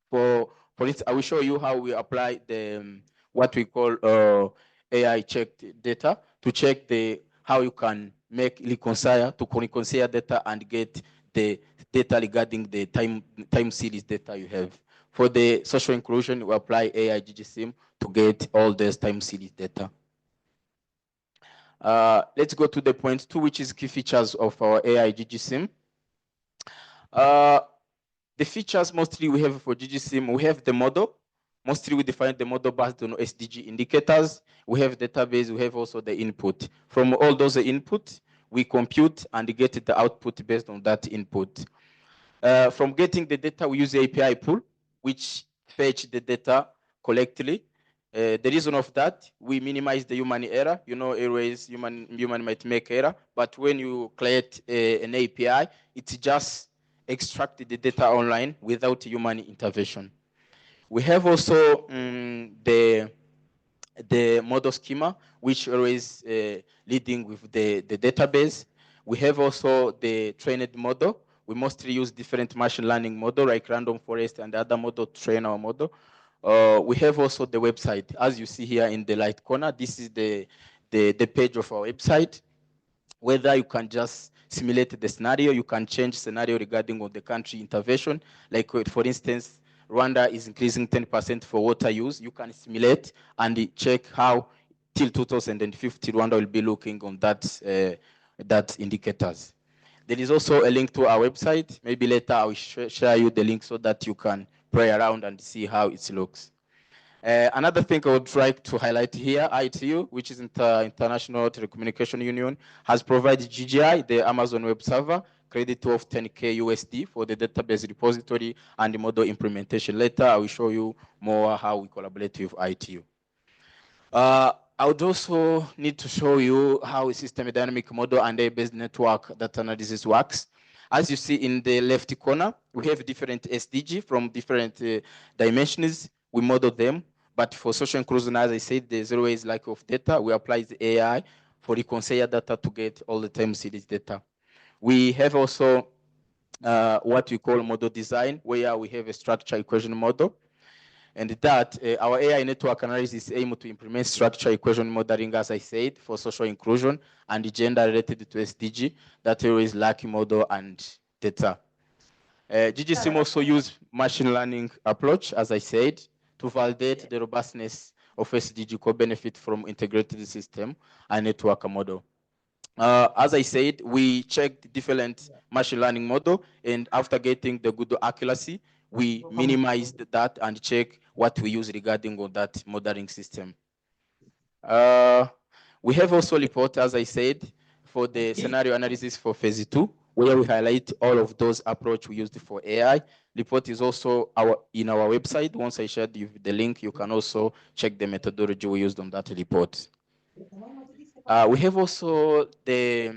For instance, I will show you how we apply the what we call AI checked data to check how you can reconcile data and get the data regarding the time series data you have. For the social inclusion, we apply AI GGSIM to get all this time series data. Let's go to the point 2, which is key features of our AI GGSIM. The features mostly we have for GGSIM, we have the model. Mostly we define the model based on SDG indicators. We have database, we have also the input. From all those input, we compute and get the output based on that input. From getting the data, we use the API pool, which fetch the data collectively. The reason of that, we minimize the human error. You know, always human might make error, but when you create an API, it just extract the data online without human intervention. We have also the model schema, which always leading with the database. We have also the trained model. We mostly use different machine learning model like random forest and other model to train our model. We have also the website. As you see here in the right corner, this is the page of our website. Whether you can just simulate the scenario, you can change scenario regarding on the country intervention. Like for instance, Rwanda is increasing 10% for water use. You can simulate and check how till 2050 Rwanda will be looking on that indicators. There is also a link to our website. Maybe later I will share you the link so that you can play around and see how it looks. Another thing I would like to highlight here, ITU, which is International Telecommunication Union, has provided GGI, the Amazon Web Server, credit of 10K USD for the database repository and the model implementation. Later, I will show you more how we collaborate with ITU. I would also need to show you how a system dynamic model and AI-based network data analysis works. As you see in the left corner, we have different SDG from different dimensions. We model them, but for social inclusion, as I said, there's always lack of data. We apply the AI for reconcile data to get all the time series data. We have also what we call model design, where we have a structure equation model. And that our AI network analysis aim to implement structure equation modeling, as I said, for social inclusion and the gender related to SDG, that always lack model and data. GGSIM also use machine learning approach, as I said, to validate the robustness of SDG co-benefit from integrated system and network model. As I said, we checked different machine learning model, and after getting the good accuracy, we minimized that and check what we use regarding on that modeling system. We have also report, as I said, for the scenario analysis for phase 2, where we highlight all of those approach we used for AI. Report is also in our website. Once I shared you the link, you can also check the methodology we used on that report. We have also the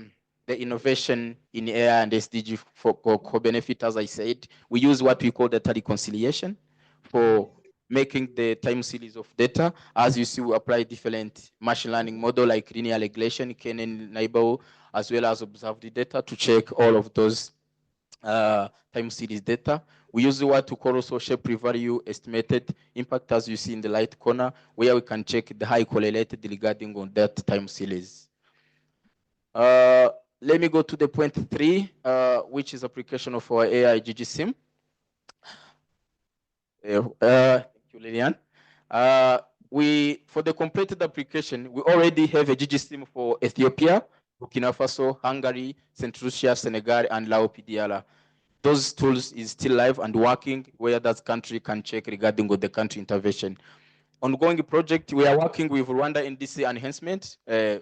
innovation in AI and SDG for co-benefit, as I said. We use what we call data reconciliation for making the time series of data. As you see, we apply different machine learning model like linear regression, K-NN neighbor, as well as observed data to check all of those time series data. We use what to call also shape value estimated impact, as you see in the right corner, where we can check the high correlated regarding on that time series. Let me go to the point 3, which is application of our AI GGSIM. Thank you, Lilian. For the completed application, we already have a GGSIM for Ethiopia, Burkina Faso, Hungary, St. Lucia, Senegal, and Lao PDR. Those tools is still live and working, where that country can check regarding the country intervention. Ongoing project, we are working with Rwanda NDC enhancement,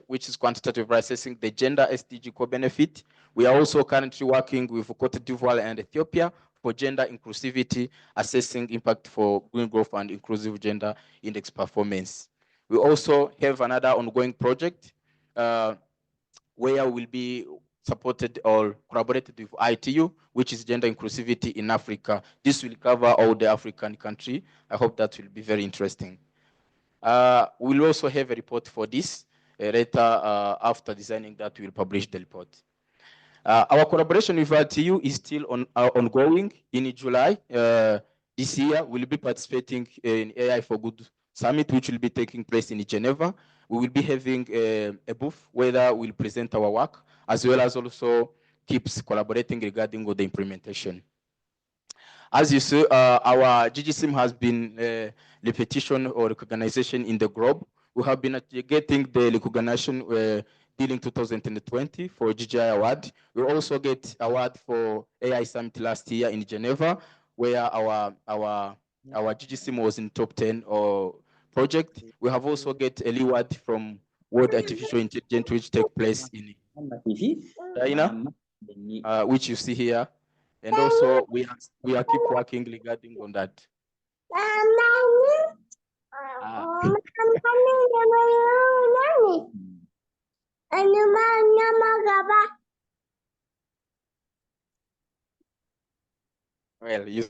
which is quantitative assessing the gender SDG co-benefit. We are also currently working with Cote d'Ivoire and Ethiopia for gender inclusivity, assessing impact for green growth and inclusive gender index performance. We also have another ongoing project where we'll be supported or collaborated with ITU, which is gender inclusivity in Africa. This will cover all the African countries. I hope that will be very interesting. We'll also have a report for this later after designing that, we'll publish the report. Our collaboration with ITU is still ongoing. In July this year, we'll be participating in AI for Good Summit, which will be taking place in Geneva. We will be having a booth where we'll present our work, as well as also keeps collaborating regarding the implementation. As you see, our GGSIM has been repetition or recognition in the globe. We have been getting the recognition during 2020 for GGI award. We also get award for AI Summit last year in Geneva, where our our GGSIM was in top 10 or project. We have also get a reward from World Artificial Intelligence, which take place in China, which you see here. And also we are keep working regarding on that. Well, you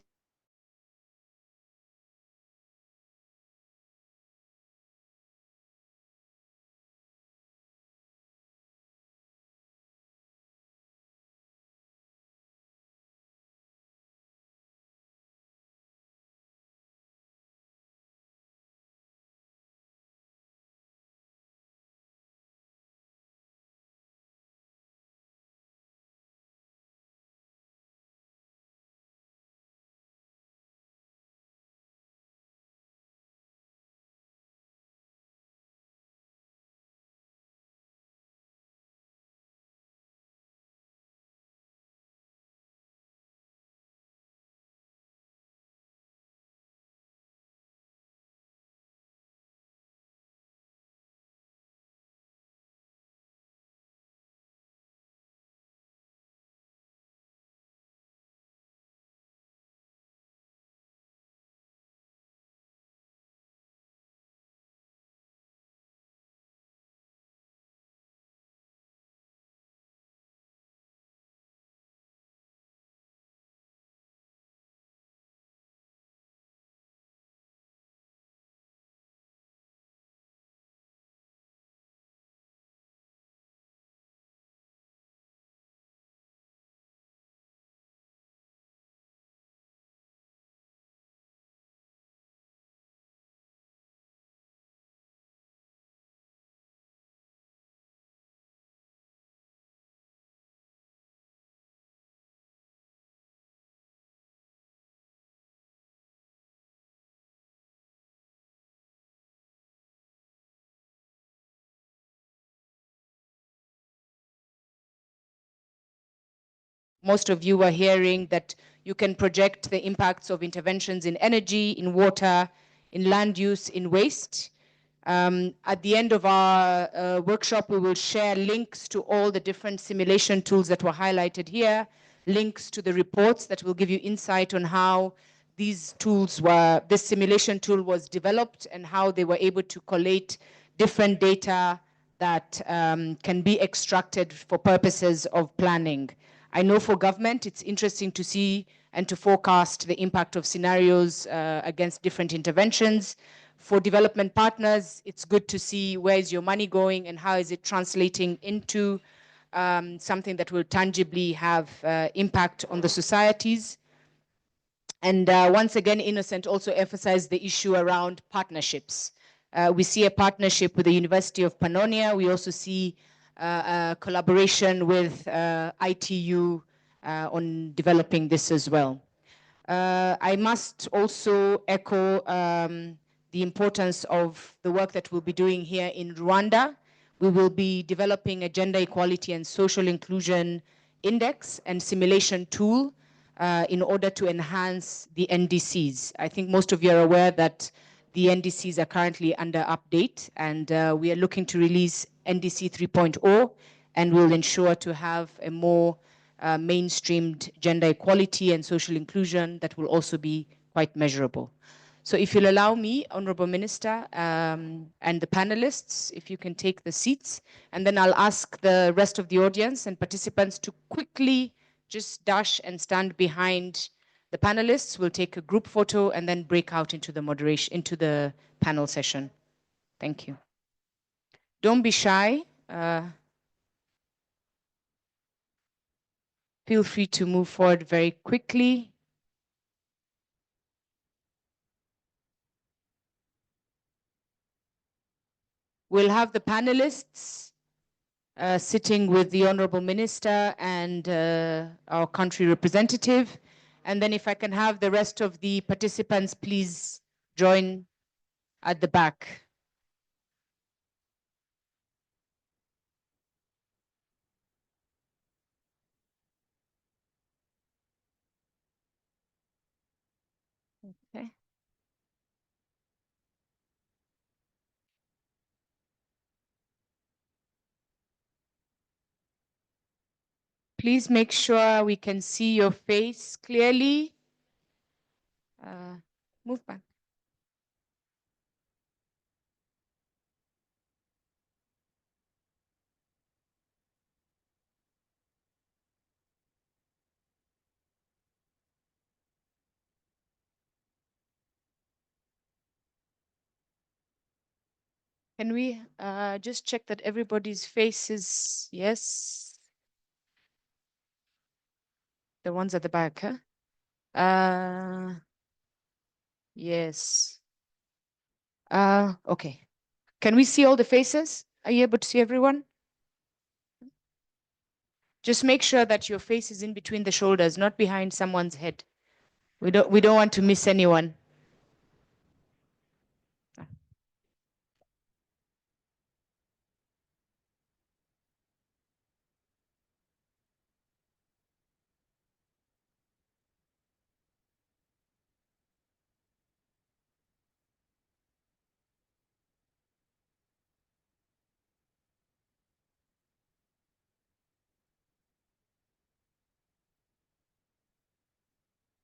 most of you are hearing that you can project the impacts of interventions in energy, in water, in land use, in waste. At the end of our workshop, we will share links to all the different simulation tools that were highlighted here, links to the reports that will give you insight on how these tools this simulation tool was developed and how they were able to collate different data that can be extracted for purposes of planning. I know for government, it's interesting to see and to forecast the impact of scenarios against different interventions. For development partners, it's good to see where is your money going and how is it translating into something that will tangibly have impact on the societies. And once again, Innocent also emphasized the issue around partnerships. We see a partnership with the University of Pannonia. We also see a collaboration with ITU on developing this as well. I must also echo the importance of the work that we'll be doing here in Rwanda. We will be developing a gender equality and social inclusion index and simulation tool in order to enhance the NDCs. I think most of you are aware that the NDCs are currently under update, and we are looking to release NDC 3.0, and we'll ensure to have a more mainstreamed gender equality and social inclusion that will also be quite measurable. So if you'll allow me, Honorable Minister, and the panelists, if you can take the seats, and then I'll ask the rest of the audience and participants to quickly just dash and stand behind the panelists. We'll take a group photo and then break out into the panel session. Thank you. Don't be shy. Feel free to move forward very quickly. We'll have the panelists sitting with the Honorable Minister and our country representative. And then if I can have the rest of the participants, please join at the back. Okay. Please make sure we can see your face clearly. Move back. Can we just check that everybody's face is, yes? The ones at the back, huh? Yes. Okay. Can we see all the faces? Are you able to see everyone? Just make sure that your face is in between the shoulders, not behind someone's head. We don't want to miss anyone.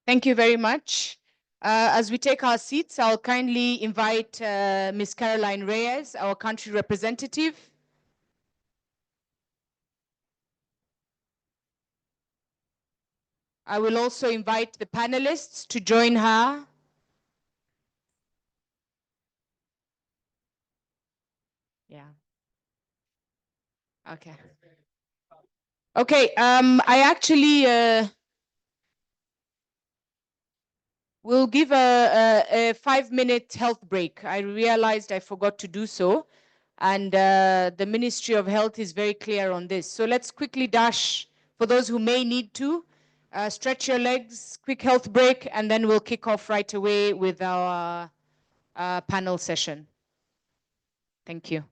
Thank you very much. As we take our seats, I'll kindly invite Ms. Caroline Reyes, our country representative. I will also invite the panelists to join her. Yeah. Okay. Okay, I actually will give a 5-minute health break. I realized I forgot to do so. And the Ministry of Health is very clear on this. So let's quickly dash, for those who may need to, stretch your legs, quick health break, and then we'll kick off right away with our panel session. Thank you.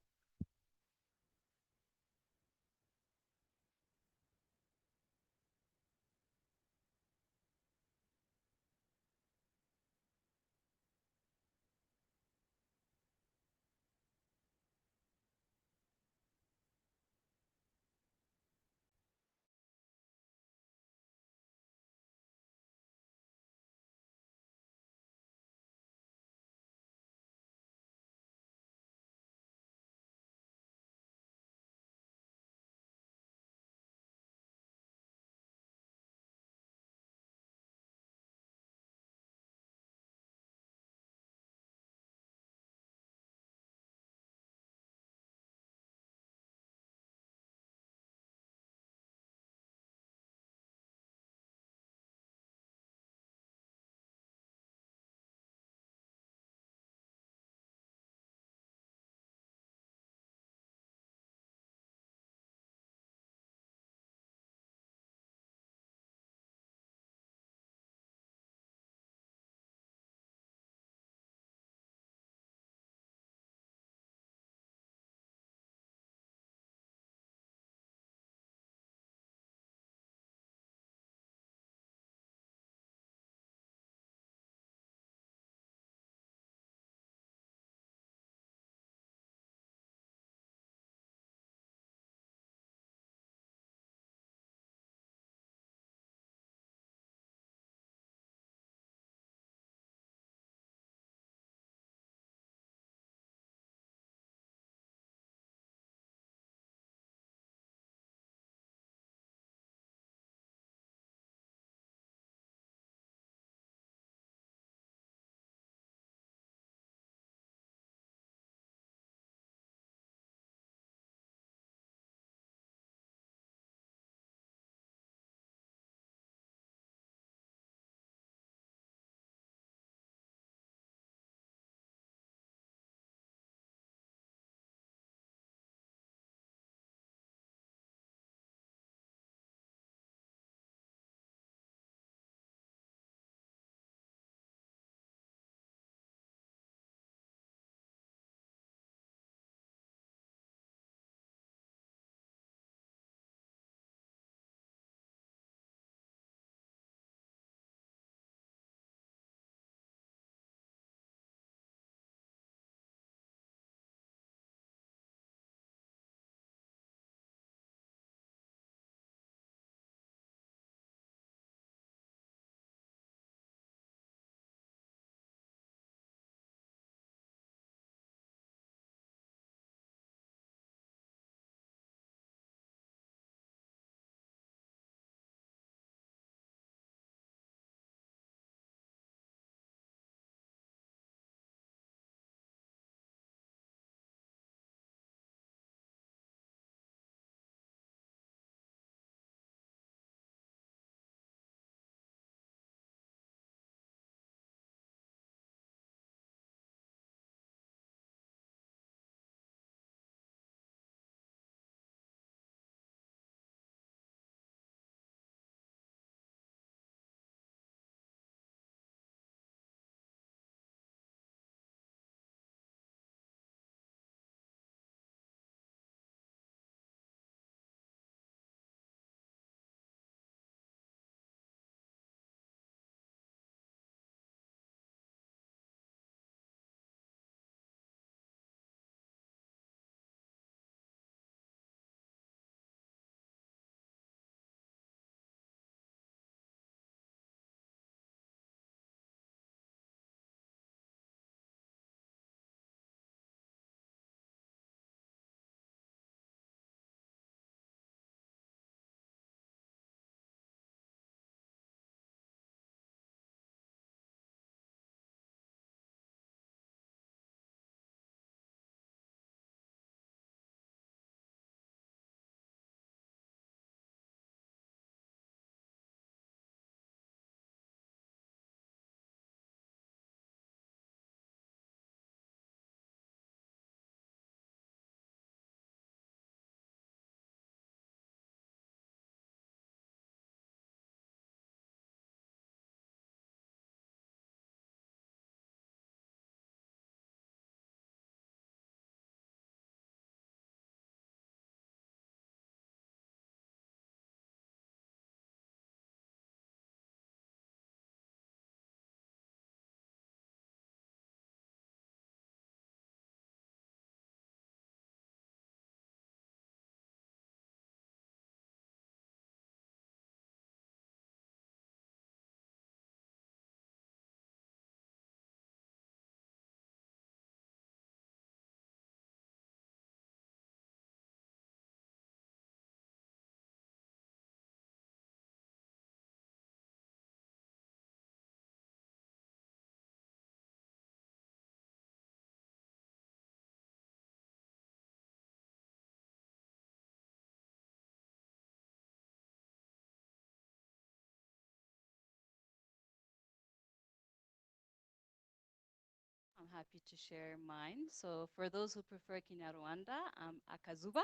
happy to share mine. So for those who prefer Kinyarwanda, I'm Akazuba.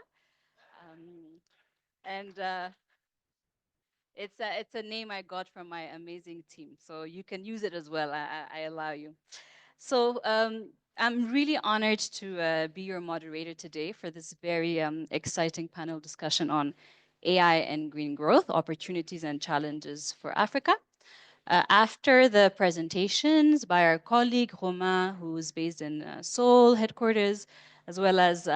And it's a name I got from my amazing team. So you can use it as well, I allow you. So I'm really honored to be your moderator today for this very exciting panel discussion on AI and green growth, opportunities and challenges for Africa. After the presentations by our colleague Romain, who is based in Seoul headquarters, as well as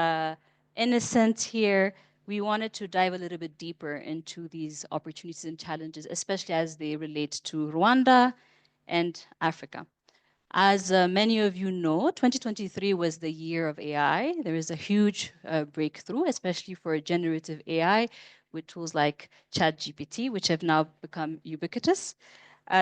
Innocent here, we wanted to dive a little bit deeper into these opportunities and challenges, especially as they relate to Rwanda and Africa. As many of you know, 2023 was the year of AI. There is a huge breakthrough, especially for generative AI with tools like ChatGPT, which have now become ubiquitous.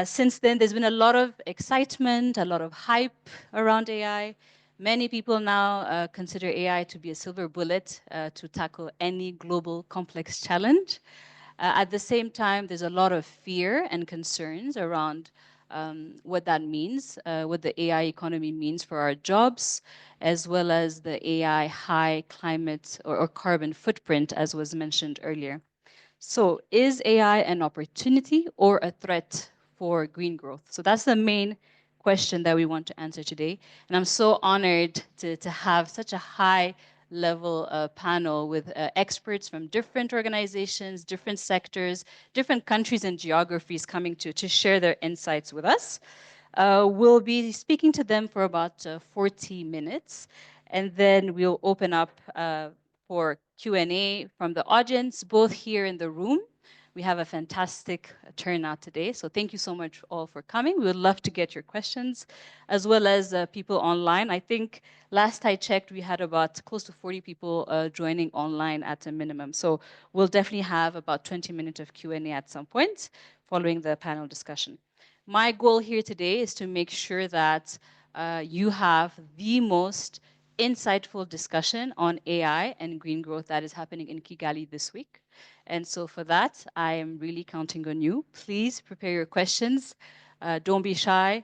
Since then, there's been a lot of excitement, a lot of hype around AI. Many people now consider AI to be a silver bullet to tackle any global complex challenge. At the same time, there's a lot of fear and concerns around what that means, what the AI economy means for our jobs, as well as the AI high climate or carbon footprint, as was mentioned earlier. So is AI an opportunity or a threat for green growth? So that's the main question that we want to answer today. And I'm so honored to have such a high level panel with experts from different organizations, different sectors, different countries and geographies coming to share their insights with us. We'll be speaking to them for about 40 minutes, and then we'll open up for Q&A from the audience, both here in the room. We have a fantastic turnout today, so thank you so much all for coming. We would love to get your questions, as well as people online. I think last I checked, we had about close to 40 people joining online at a minimum. So we'll definitely have about 20 minutes of Q&A at some point following the panel discussion. My goal here today is to make sure that you have the most insightful discussion on AI and green growth that is happening in Kigali this week. And so for that, I am really counting on you. Please prepare your questions. Don't be shy.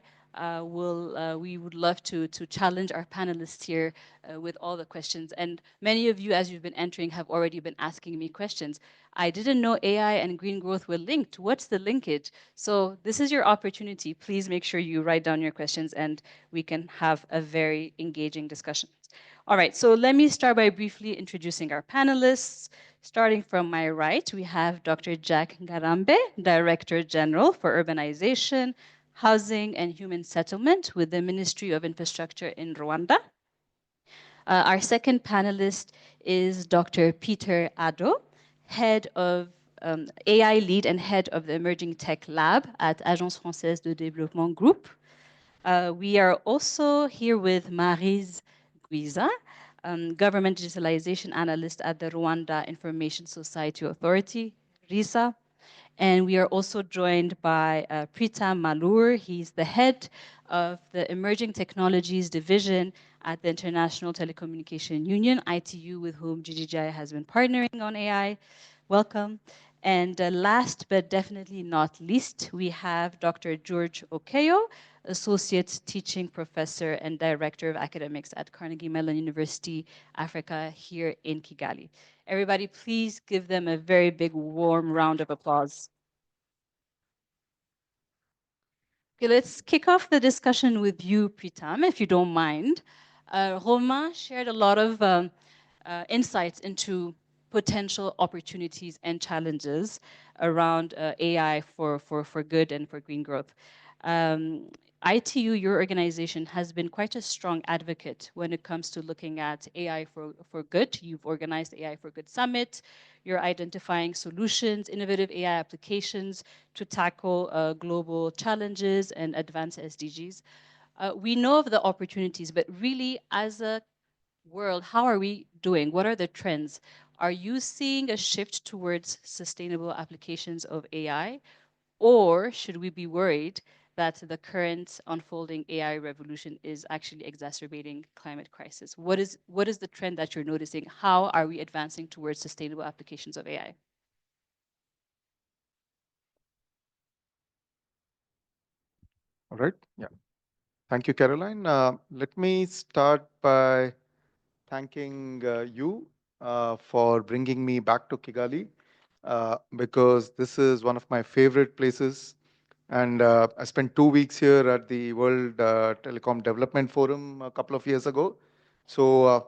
We would love to challenge our panelists here with all the questions. And many of you, as you've been entering, have already been asking me questions. I didn't know AI and green growth were linked. What's the linkage? So this is your opportunity. Please make sure you write down your questions and we can have a very engaging discussion. All right, so let me start by briefly introducing our panelists. Starting from my right, we have Dr. Jack Ngarambe, Director General for Urbanization, Housing and Human Settlement with the Ministry of Infrastructure in Rwanda. Our second panelist is Dr. Peter Addo, Head of AI Lead and Head of the Emerging Tech Lab at Agence Française de Développement Group. We are also here with Maryse Guiza, Government Digitalization Analyst at the Rwanda Information Society Authority, RISA. And we are also joined by Prita Malur. He's the head of the Emerging Technologies Division at the International Telecommunication Union, ITU, with whom GGGI has been partnering on AI. Welcome. And last but definitely not least, we have Dr. George Okeyo, Associate Teaching Professor and Director of Academics at Carnegie Mellon University, Africa, here in Kigali. Everybody, please give them a very big, warm round of applause. Okay, let's kick off the discussion with you, Pritam, if you don't mind. Romain shared a lot of insights into potential opportunities and challenges around AI for good and for green growth. ITU, your organization, has been quite a strong advocate when it comes to looking at AI for good. You've organized the AI for Good Summit. You're identifying solutions, innovative AI applications to tackle global challenges and advance SDGs. We know of the opportunities, but really as a world, how are we doing? What are the trends? Are you seeing a shift towards sustainable applications of AI? Or should we be worried that the current unfolding AI revolution is actually exacerbating climate crisis? What is the trend that you're noticing? How are we advancing towards sustainable applications of AI? All right, yeah. Thank you, Caroline. Let me start by thanking you for bringing me back to Kigali because this is one of my favorite places. And I spent 2 weeks here at the World Telecom Development Forum a couple of years ago. So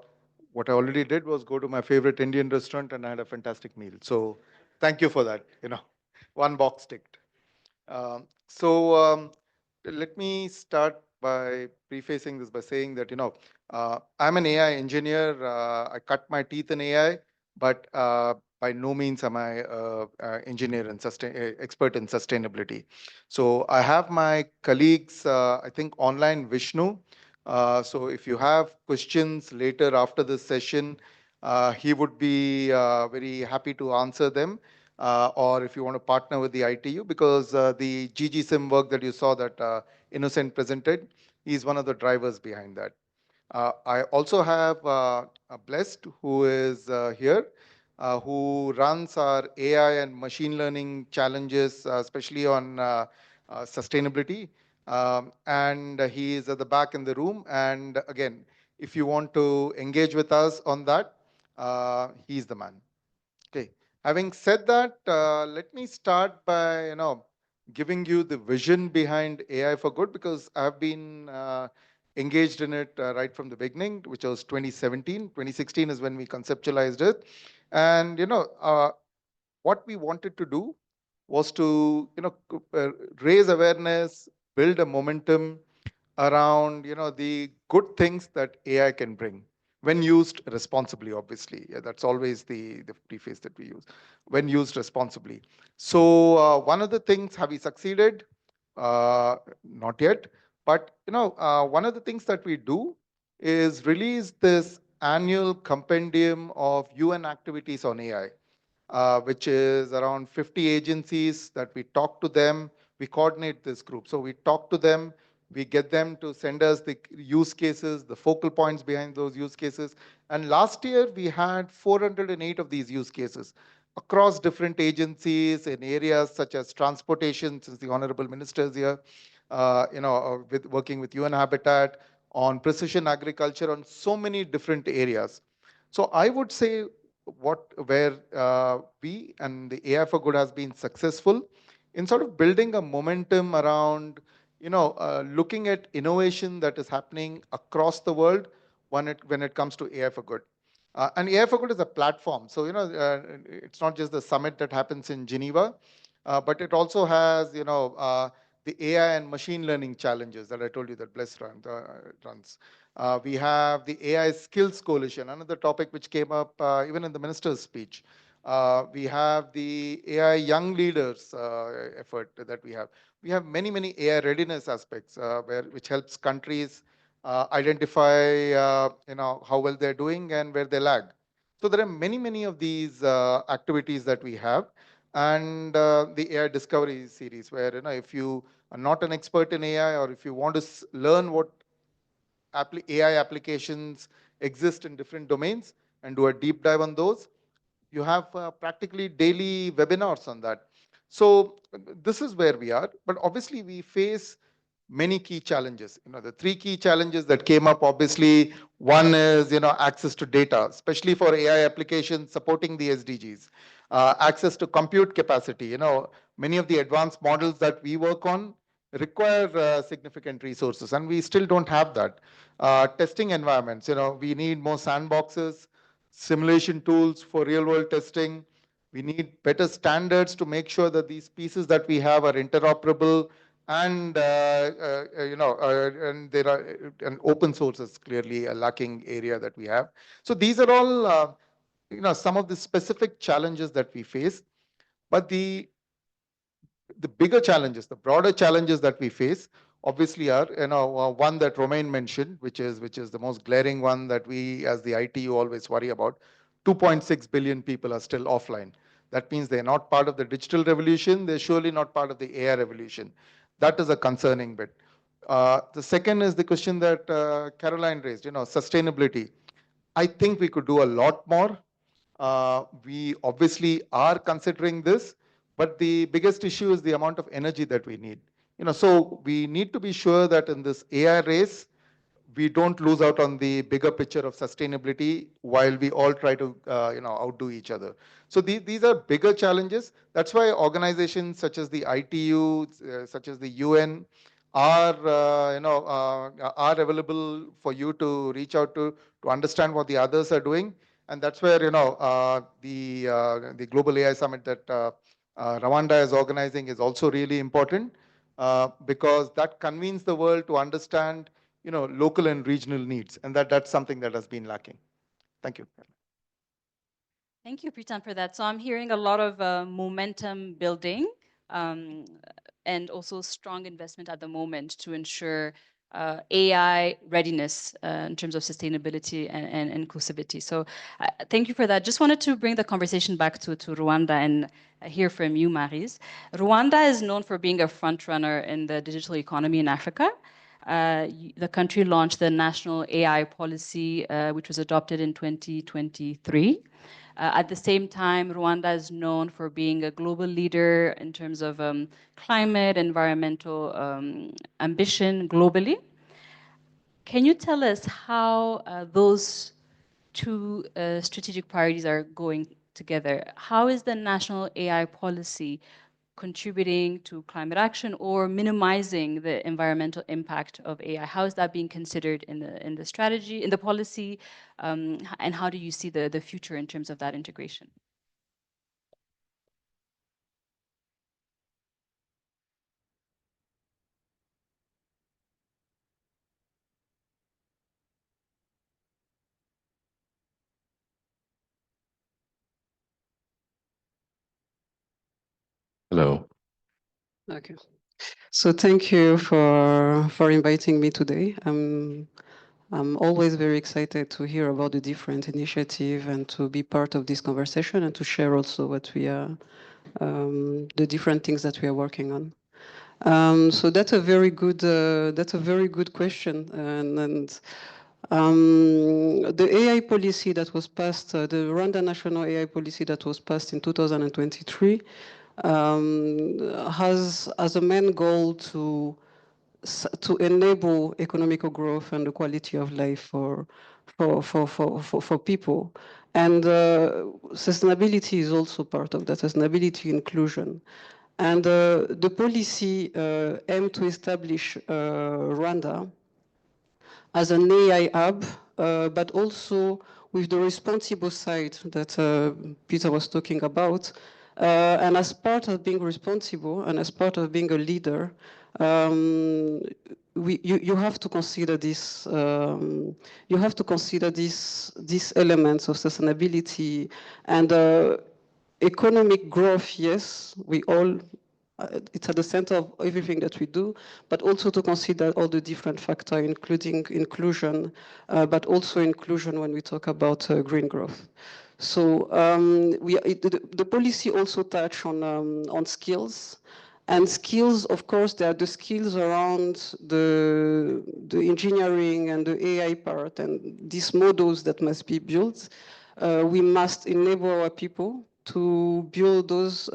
what I already did was go to my favorite Indian restaurant and I had a fantastic meal. So thank you for that. One box ticked. So let me start by prefacing this by saying that, I'm an AI engineer. I cut my teeth in AI, but by no means am I engineer and expert in sustainability. So I have my colleagues, I think online, Vishnu. So if you have questions later after this session, he would be very happy to answer them. Or if you want to partner with the ITU, because the GGSIM work that you saw that Innocent presented, he's one of the drivers behind that. I also have Blessed, who is here, who runs our AI and machine learning challenges, especially on sustainability. And he is at the back in the room. And again, if you want to engage with us on that, he's the man. Okay. Having said that, let me start by giving you the vision behind AI for Good, because I've been engaged in it right from the beginning, which was 2017. 2016 is when we conceptualized it, and what we wanted to do was to raise awareness, build a momentum around the good things that AI can bring when used responsibly. Obviously, yeah, that's always the preface that we use, when used responsibly. So one of the things, have we succeeded? Not yet, but one of the things that we do is release this annual compendium of UN activities on AI, which is around 50 agencies that we talk to them. We coordinate this group. So we talk to them, we get them to send us the use cases, the focal points behind those use cases. And last year we had 408 of these use cases across different agencies in areas such as transportation, since the Honorable Minister is here, with working with UN Habitat, on precision agriculture, on so many different areas. So I would say where we and the AI for Good has been successful in sort of building a momentum around, looking at innovation that is happening across the world when it comes to AI for Good. And AI for Good is a platform. So, it's not just the summit that happens in Geneva, but it also has, the AI and machine learning challenges that I told you that Bless runs. We have the AI Skills Coalition, another topic which came up even in the minister's speech. We have the AI Young Leaders effort that we have. We have many, many AI readiness aspects which helps countries identify how well they're doing and where they lag. So there are many, many of these activities that we have. And the AI Discovery series, where if you are not an expert in AI, or if you want to learn what AI applications exist in different domains and do a deep dive on those, you have practically daily webinars on that. So this is where we are. But obviously we face many key challenges. The three key challenges that came up, obviously, one is access to data, especially for AI applications supporting the SDGs. Access to compute capacity. Many of the advanced models that we work on require significant resources, and we still don't have that. Testing environments. We need more sandboxes, simulation tools for real-world testing. We need better standards to make sure that these pieces that we have are interoperable, and and there are and open source is clearly a lacking area that we have. So these are all some of the specific challenges that we face. But the bigger challenges, the broader challenges that we face, obviously are one that Romain mentioned, which is the most glaring one that we as the ITU always worry about. 2.6 billion people are still offline. That means they're not part of the digital revolution. They're surely not part of the AI revolution. That is a concerning bit. The second is the question that Caroline raised, sustainability. I think we could do a lot more. We obviously are considering this, but the biggest issue is the amount of energy that we need. So we need to be sure that in this AI race, we don't lose out on the bigger picture of sustainability while we all try to outdo each other. So these are bigger challenges. That's why organizations such as the ITU, such as the UN, are are available for you to reach out to understand what the others are doing. And that's where the Global AI Summit that Rwanda is organizing is also really important, because that convenes the world to understand local and regional needs, and that's something that has been lacking. Thank you. Thank you, Pritam, for that. So I'm hearing a lot of momentum building and also strong investment at the moment to ensure AI readiness in terms of sustainability and inclusivity. So thank you for that. Just wanted to bring the conversation back to Rwanda and hear from you, Maryse. Rwanda is known for being a front runner in the digital economy in Africa. The country launched the national AI policy, which was adopted in 2023. At the same time, Rwanda is known for being a global leader in terms of climate, environmental ambition globally. Can you tell us how those two strategic priorities are going together? How is the national AI policy contributing to climate action or minimizing the environmental impact of AI? How is that being considered in the strategy, in the policy, and how do you see the future in terms of that integration? Hello. Okay. So thank you for inviting me today. I'm always very excited to hear about the different initiative and to be part of this conversation and to share also what we are, the different things that we are working on. So that's a very good question. And the AI policy that was passed, the Rwanda National AI policy that was passed in 2023, has as a main goal to enable economical growth and the quality of life for people. And sustainability is also part of that, sustainability inclusion. And the policy aimed to establish Rwanda as an AI hub, but also with the responsible side that Peter was talking about. And as part of being responsible and as part of being a leader, you have to consider this. You have to consider these elements of sustainability and economic growth. Yes, we all. It's at the center of everything that we do, but also to consider all the different factors, including inclusion, but also inclusion when we talk about green growth. So the policy also touch on skills. And skills, of course, there are the skills around the engineering and the AI part and these models that must be built. We must enable our people to build those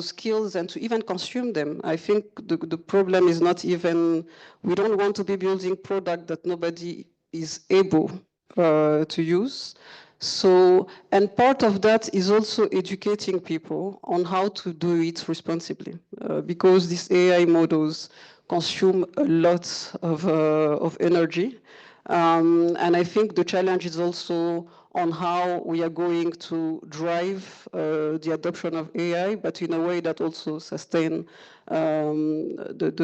skills and to even consume them. I think the problem is not even, we don't want to be building product that nobody is able to use. So, and part of that is also educating people on how to do it responsibly, because these AI models consume a lot of energy. And I think the challenge is also on how we are going to drive the adoption of AI, but in a way that also sustain the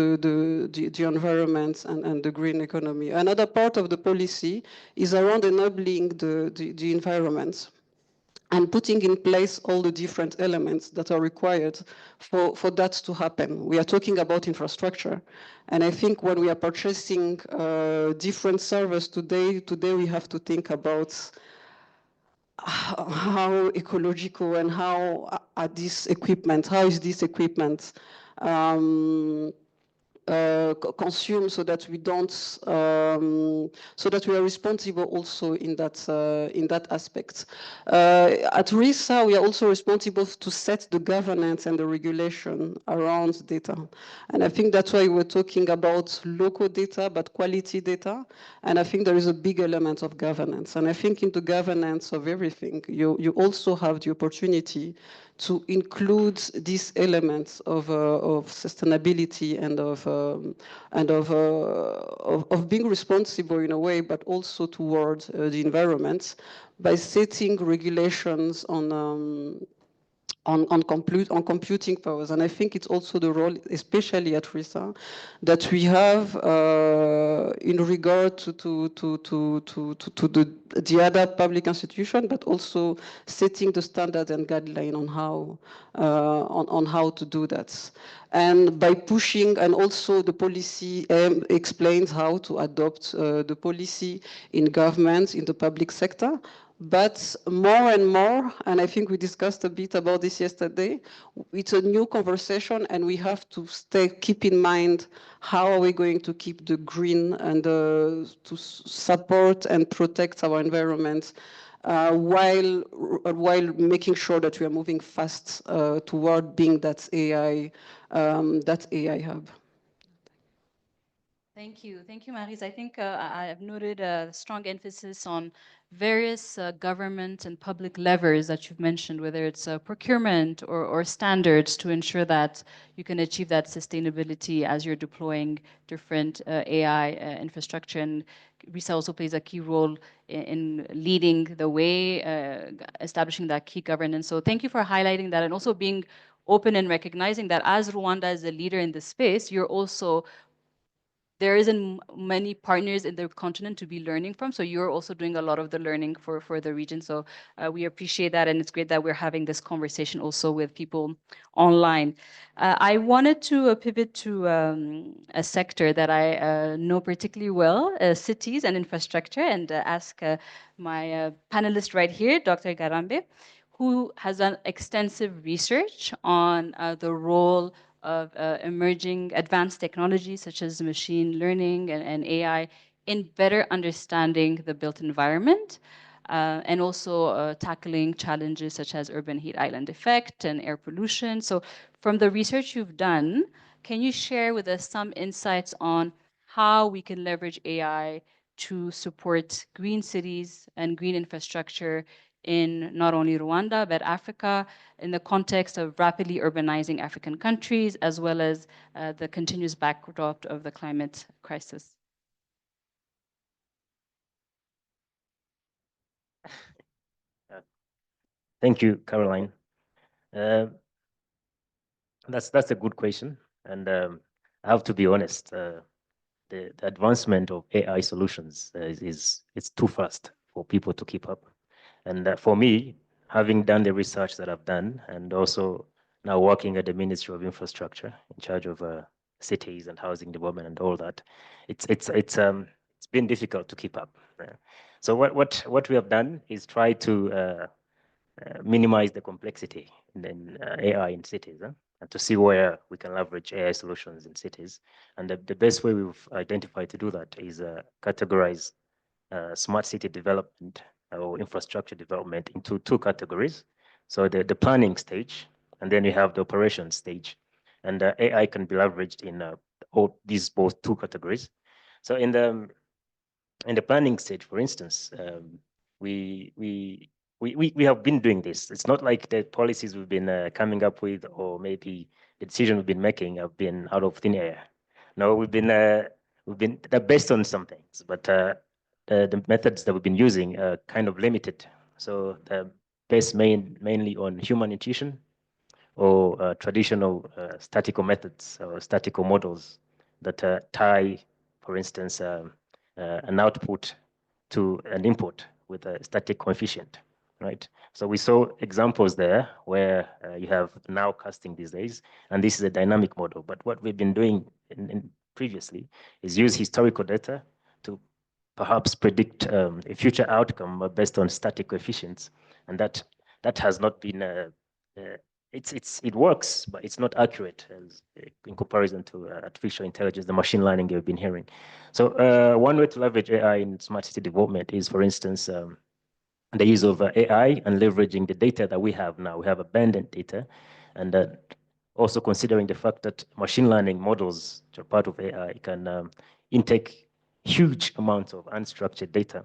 environment and the green economy. Another part of the policy is around enabling the environment and putting in place all the different elements that are required for that to happen. We are talking about infrastructure. And I think when we are purchasing different servers today we have to think about how ecological and how is this equipment consume, so that we don't, so that we are responsible also in that aspect. At RISA, we are also responsible to set the governance and the regulation around data. And I think that's why we're talking about local data, but quality data. And I think there is a big element of governance. And I think in the governance of everything, you also have the opportunity to include these elements of sustainability and of being responsible in a way, but also towards the environment, by setting regulations on computing powers. And I think it's also the role, especially at RISA, that we have in regard to the other public institution, but also setting the standards and guideline on how to do that. And by pushing, and also the policy explains how to adopt the policy in governments, in the public sector. But more and more, and I think we discussed a bit about this yesterday, it's a new conversation, and we have to keep in mind how are we going to keep the green and to support and protect our environment while making sure that we are moving fast toward being that AI hub. Thank you, Maryse. I think I have noted a strong emphasis on various government and public levers that you've mentioned, whether it's procurement or standards, to ensure that you can achieve that sustainability as you're deploying different AI infrastructure. And RISA also plays a key role in leading the way, establishing that key governance. So thank you for highlighting that, and also being open and recognizing that as Rwanda is a leader in this space, you're also, there isn't many partners in the continent to be learning from. So you're also doing a lot of the learning for the region. So we appreciate that. And it's great that we're having this conversation also with people online. I wanted to pivot to a sector that I know particularly well, cities and infrastructure, and ask my panelist right here, Dr. Garambe, who has done extensive research on the role of emerging advanced technologies such as machine learning and AI in better understanding the built environment, and also tackling challenges such as urban heat island effect and air pollution. So from the research you've done, can you share with us some insights on how we can leverage AI to support green cities and green infrastructure in not only Rwanda, but Africa, in the context of rapidly urbanizing African countries, as well as the continuous backdrop of the climate crisis? Thank you, Caroline. That's a good question, and I have to be honest. The advancement of AI solutions is too fast for people to keep up. And for me, having done the research that I've done, and also now working at the Ministry of Infrastructure in charge of cities and housing development and all that, it's been difficult to keep up. So what we have done is try to minimize the complexity in AI in cities, and to see where we can leverage AI solutions in cities. And the best way we've identified to do that is categorize smart city development or infrastructure development into two categories. So the planning stage, and then you have the operation stage. And AI can be leveraged in all these both two categories. So in the planning stage, for instance, we have been doing this. It's not like the policies we've been coming up with, or maybe the decision we've been making have been out of thin air. No, we've been they're based on some things, but the methods that we've been using are kind of limited. So they're based mainly on human intuition or traditional statistical methods or statistical models that tie, for instance, an output to an input with a static coefficient, right? So we saw examples there where you have nowcasting these days, and this is a dynamic model. But what we've been doing previously is use historical data to perhaps predict a future outcome based on static coefficients, and that has not been it works, but it's not accurate as in comparison to artificial intelligence, the machine learning you've been hearing. So one way to leverage AI in smart city development is, for instance, the use of AI and leveraging the data that we have now. We have abundant data, and also considering the fact that machine learning models, which are part of AI, can intake huge amounts of unstructured data,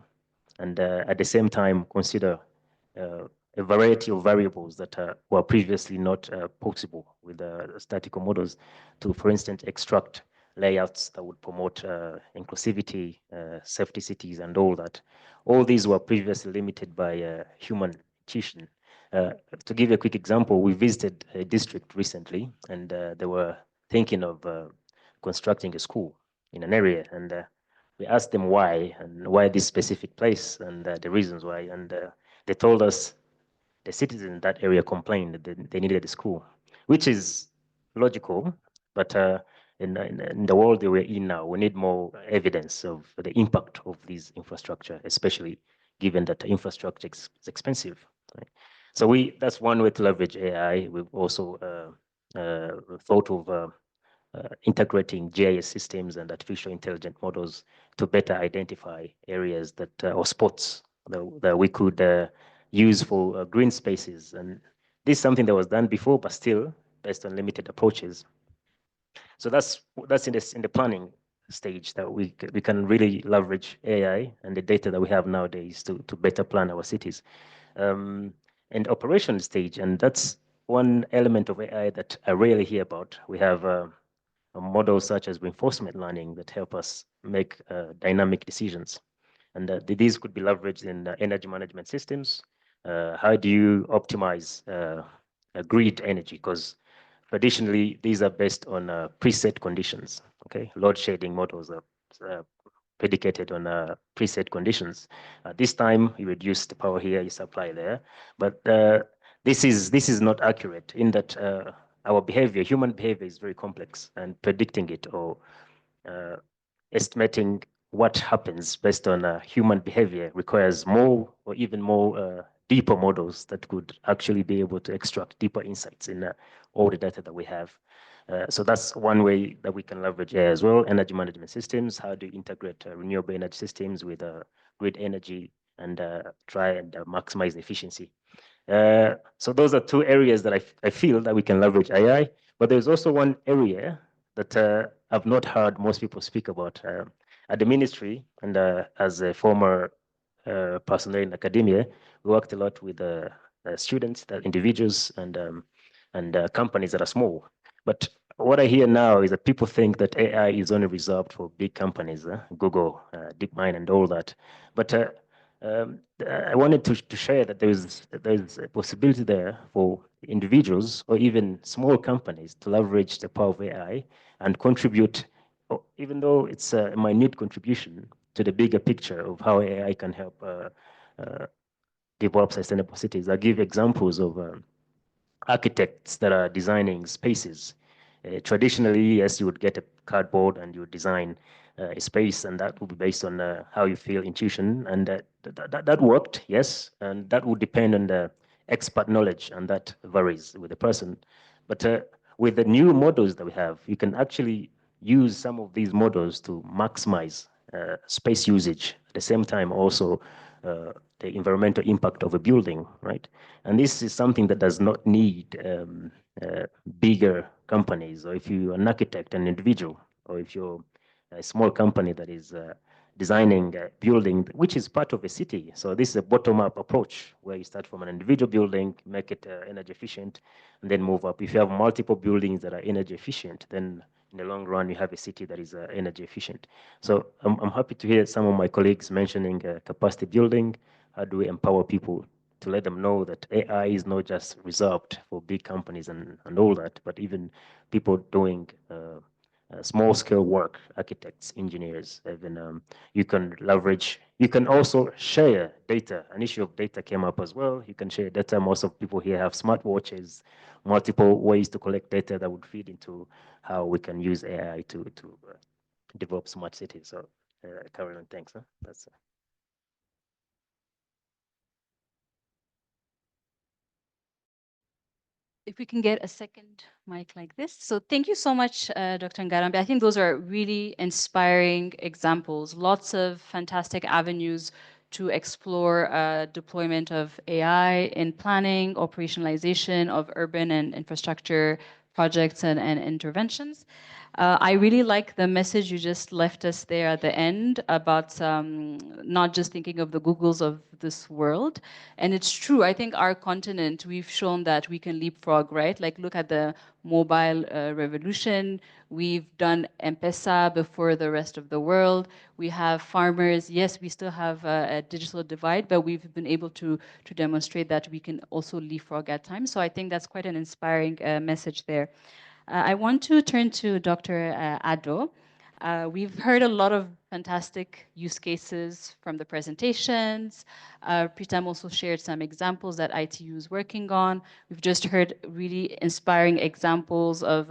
and at the same time consider a variety of variables that were previously not possible with statistical models to, for instance, extract layouts that would promote inclusivity, safety cities, and all that. All these were previously limited by human intuition. To give you a quick example, we visited a district recently, and they were thinking of constructing a school in an area, and we asked them why, and why this specific place, and the reasons why, and they told us the citizens in that area complained that they needed a school, which is logical, but in the world that we're in now, we need more evidence of the impact of these infrastructure, especially given that infrastructure is expensive. Right? So that's one way to leverage AI. We've also thought of integrating GIS systems and artificial intelligent models to better identify areas that or spots that we could use for green spaces. And this is something that was done before, but still based on limited approaches. So that's in the planning stage that we can really leverage AI and the data that we have nowadays to better plan our cities. And operation stage, and that's one element of AI that I rarely hear about. We have models such as reinforcement learning that help us make dynamic decisions. And these could be leveraged in energy management systems. How do you optimize grid energy? Because traditionally, these are based on preset conditions. Okay, load shedding models are predicated on preset conditions. This time, you reduce the power here, you supply there. But this is not accurate in that our behavior, human behavior, is very complex, and predicting it or estimating what happens based on human behavior requires more or even more deeper models that could actually be able to extract deeper insights in all the data that we have. So that's one way that we can leverage AI as well. Energy management systems, how do you integrate renewable energy systems with grid energy and try and maximize the efficiency. So those are two areas that I feel that we can leverage AI, but there's also one area that I've not heard most people speak about. At the ministry, and as a former personnel in academia, we worked a lot with students, individuals, and companies that are small. But what I hear now is that people think that AI is only reserved for big companies, Google, DeepMind, and all that. But I wanted to share that there's a possibility there for individuals or even small companies to leverage the power of AI and contribute, even though it's a minute contribution, to the bigger picture of how AI can help develop sustainable cities. I'll give examples of architects that are designing spaces. Traditionally, yes, you would get a cardboard and you would design a space, and that would be based on how you feel, intuition, and that worked, yes, and that would depend on the expert knowledge, and that varies with the person. But with the new models that we have, you can actually use some of these models to maximize space usage. At the same time, also the environmental impact of a building, right? And this is something that does not need bigger companies, or if you're an architect, an individual, or if you're a small company that is designing a building, which is part of a city. So this is a bottom-up approach where you start from an individual building, make it energy efficient, and then move up. If you have multiple buildings that are energy efficient, then in the long run, you have a city that is energy efficient. So I'm happy to hear some of my colleagues mentioning capacity building. How do we empower people to let them know that AI is not just reserved for big companies and all that, but even people doing small scale work, architects, engineers, even you can leverage, you can also share data. An issue of data came up as well. You can share data. Most of people here have smartwatches, multiple ways to collect data that would feed into how we can use AI to develop smart cities. So Carolyn, thanks. That's if we can get a second mic like this. So thank you so much, Dr. Ngarambe. I think those are really inspiring examples, lots of fantastic avenues to explore deployment of AI in planning, operationalization of urban and infrastructure projects and interventions. I really like the message you just left us there at the end about not just thinking of the Googles of this world. And it's true, I think our continent, we've shown that we can leapfrog, right? Like look at the mobile revolution. We've done M-Pesa before the rest of the world. We have farmers. Yes, we still have a digital divide, but we've been able to demonstrate that we can also leapfrog at times. So I think that's quite an inspiring message there. I want to turn to Dr. Addo. We've heard a lot of fantastic use cases from the presentations. Pritam also shared some examples that ITU is working on. We've just heard really inspiring examples of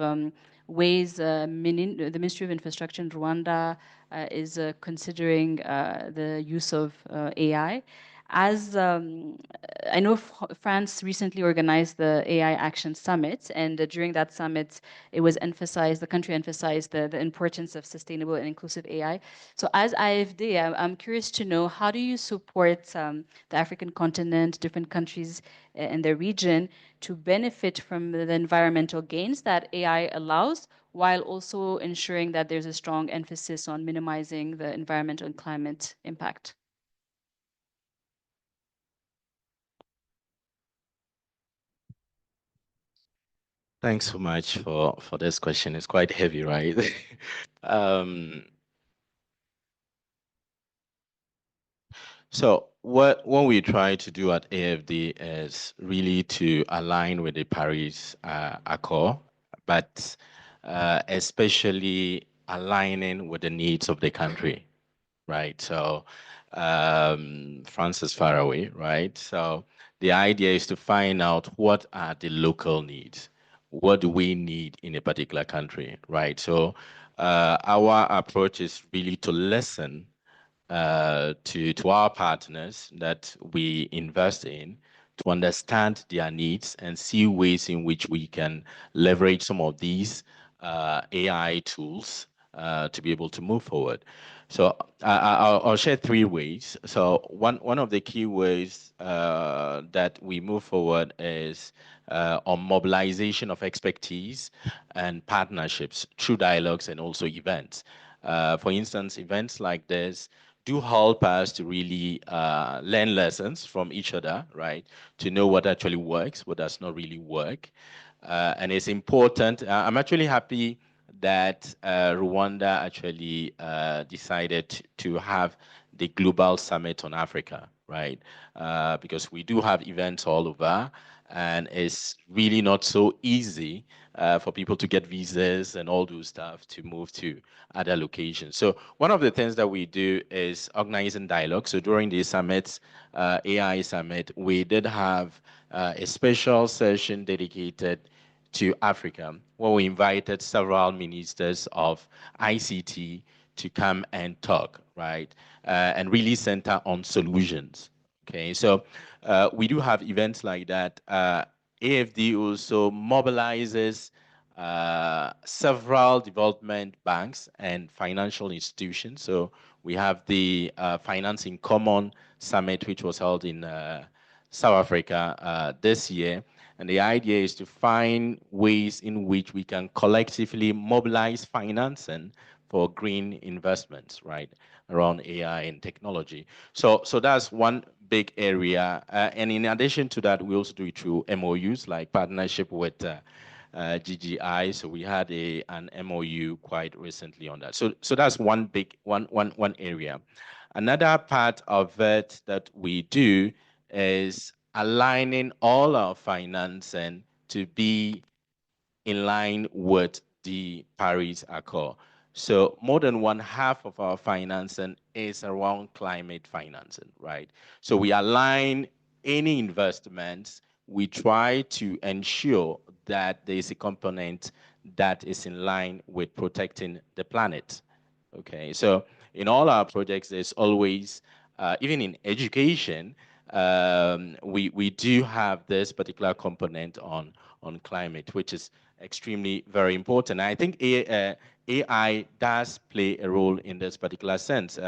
ways the Ministry of Infrastructure in Rwanda is considering the use of AI. As I know France recently organized the AI Action Summit, and during that summit, it was emphasized, the country emphasized the importance of sustainable and inclusive AI. So as IFD, I'm curious to know, how do you support the African continent, different countries in the region to benefit from the environmental gains that AI allows, while also ensuring that there's a strong emphasis on minimizing the environmental and climate impact? Thanks so much for this question. It's quite heavy, right? um, so what we try to do at AFD is really to align with the Paris Accord, but especially aligning with the needs of the country, right? So France is far away, right? So the idea is to find out what are the local needs. What do we need in a particular country, right? So our approach is really to listen to our partners that we invest in, to understand their needs and see ways in which we can leverage some of these AI tools to be able to move forward. So I'll share 3 ways. So one of the key ways that we move forward is on mobilization of expertise and partnerships through dialogues and also events. For instance, events like this do help us to really learn lessons from each other, right? To know what actually works, what does not really work. And it's important. I'm actually happy that Rwanda actually decided to have the Global Summit on Africa, right? Because we do have events all over, and it's really not so easy for people to get visas and all those stuff to move to other locations. So one of the things that we do is organizing dialogue. So during the summits, AI summit, we did have a special session dedicated to Africa, where we invited several ministers of ICT to come and talk, right? And really center on solutions. Okay, so we do have events like that. AFD also mobilizes several development banks and financial institutions. So we have the Finance in Common Summit, which was held in South Africa this year. And the idea is to find ways in which we can collectively mobilize financing for green investments, right, around AI and technology. So that's one big area. And in addition to that, we also do it through MOUs, like partnership with GGGI. So we had an MOU quite recently on that. So that's one big one area. Another part of it that we do is aligning all our financing to be in line with the Paris Accord. So more than 1/2 of our financing is around climate financing, right? So we align any investments, we try to ensure that there is a component that is in line with protecting the planet. Okay, so in all our projects, there's always, even in education, we do have this particular component on on climate, which is extremely very important. I think AI does play a role in this particular sense.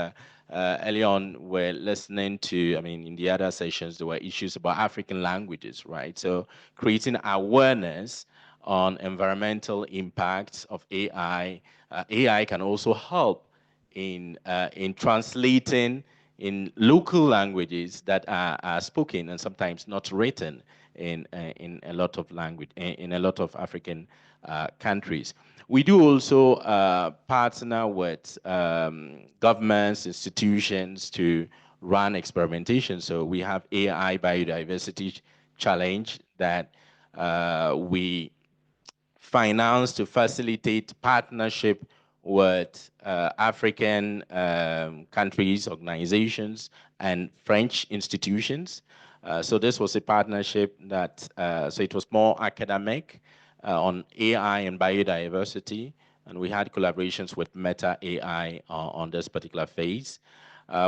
Early on, we're listening to, I mean, in the other sessions, there were issues about African languages, right? So creating awareness on environmental impacts of AI. AI can also help in translating in local languages that are spoken and sometimes not written in a lot of language in a lot of African countries. We do also partner with governments, institutions to run experimentation. So we have AI Biodiversity Challenge that we finance to facilitate partnership with African countries, organizations, and French institutions. So this was a partnership that, so it was more academic on AI and biodiversity, and we had collaborations with Meta AI on this particular phase.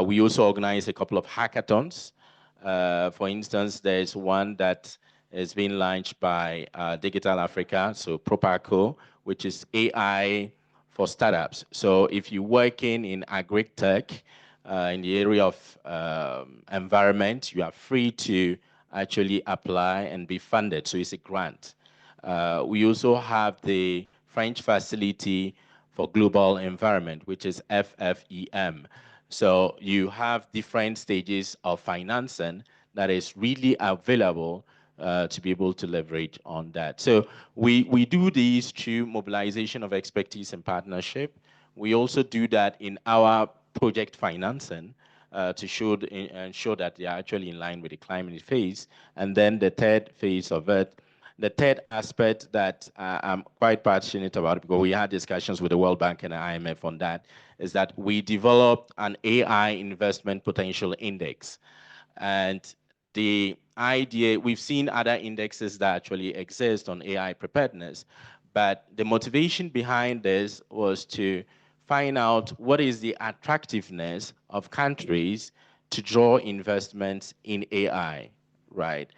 We also organized a couple of hackathons. For instance, there's one that is being launched by Digital Africa, so Propaco, which is AI for startups. So if you're working in agri-tech, in the area of environment, you are free to actually apply and be funded. So it's a grant. We also have the French facility for global environment, which is FFEM. So you have different stages of financing that is really available to be able to leverage on that. So we do these through mobilization of expertise and partnership. We also do that in our project financing to ensure that they are actually in line with the climate phase. And then the third phase of it, the third aspect that I'm quite passionate about, because we had discussions with the World Bank and the IMF on that, is that we developed an AI investment potential index. And the idea, we've seen other indexes that actually exist on AI preparedness, but the motivation behind this was to find out what is the attractiveness of countries to draw investments in AI, right?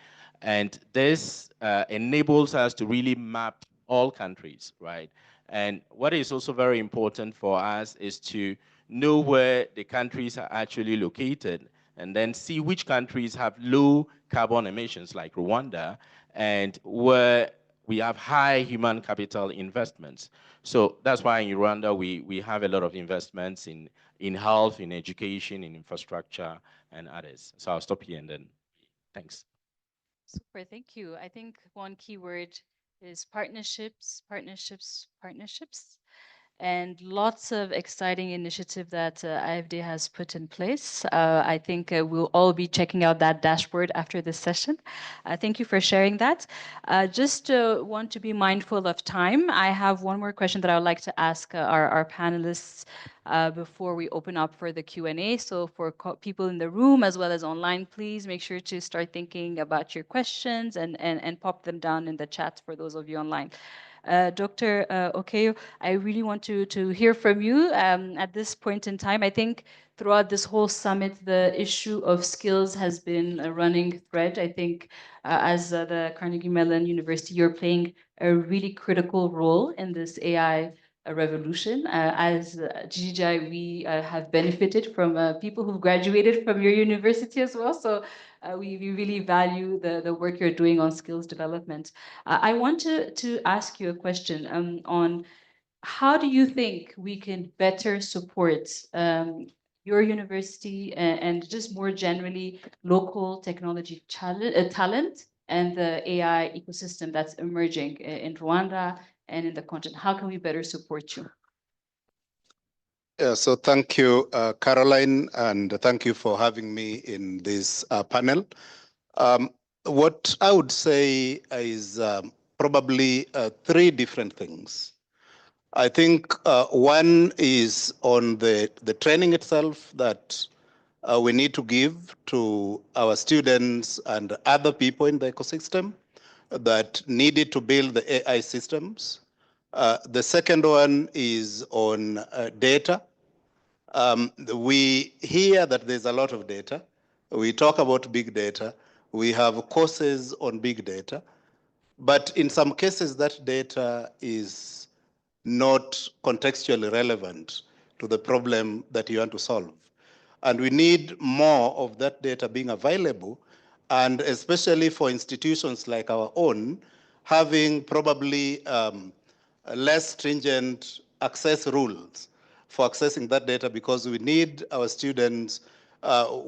And this enables us to really map all countries, right? And what is also very important for us is to know where the countries are actually located and then see which countries have low carbon emissions like Rwanda and where we have high human capital investments. So that's why in Rwanda we have a lot of investments in health, in education, in infrastructure, and others. So I'll stop here and then thanks. Super, thank you. I think one key word is partnerships, partnerships, partnerships, and lots of exciting initiative that IFD has put in place. I think we'll all be checking out that dashboard after this session. Thank you for sharing that. Just want to be mindful of time. I have one more question that I would like to ask our panelists before we open up for the Q&A. So for people in the room as well as online, please make sure to start thinking about your questions and pop them down in the chat for those of you online. Dr. Okeyo, I really want to hear from you at this point in time. I think throughout this whole summit, the issue of skills has been a running thread. I think as the Carnegie Mellon University, you're playing a really critical role in this AI revolution. As GGGI, we have benefited from people who've graduated from your university as well. So we really value the work you're doing on skills development. I want to ask you a question on how do you think we can better support your university and just more generally local technology talent and the AI ecosystem that's emerging in Rwanda and in the continent? How can we better support you? Yeah, so thank you, Caroline, and thank you for having me in this panel. What I would say is probably three different things. I think one is on the training itself that we need to give to our students and other people in the ecosystem that needed to build the AI systems. The second one is on data. We hear that there's a lot of data. We talk about big data. We have courses on big data. But in some cases, that data is not contextually relevant to the problem that you want to solve. And we need more of that data being available, and especially for institutions like our own, having probably less stringent access rules for accessing that data, because we need our students,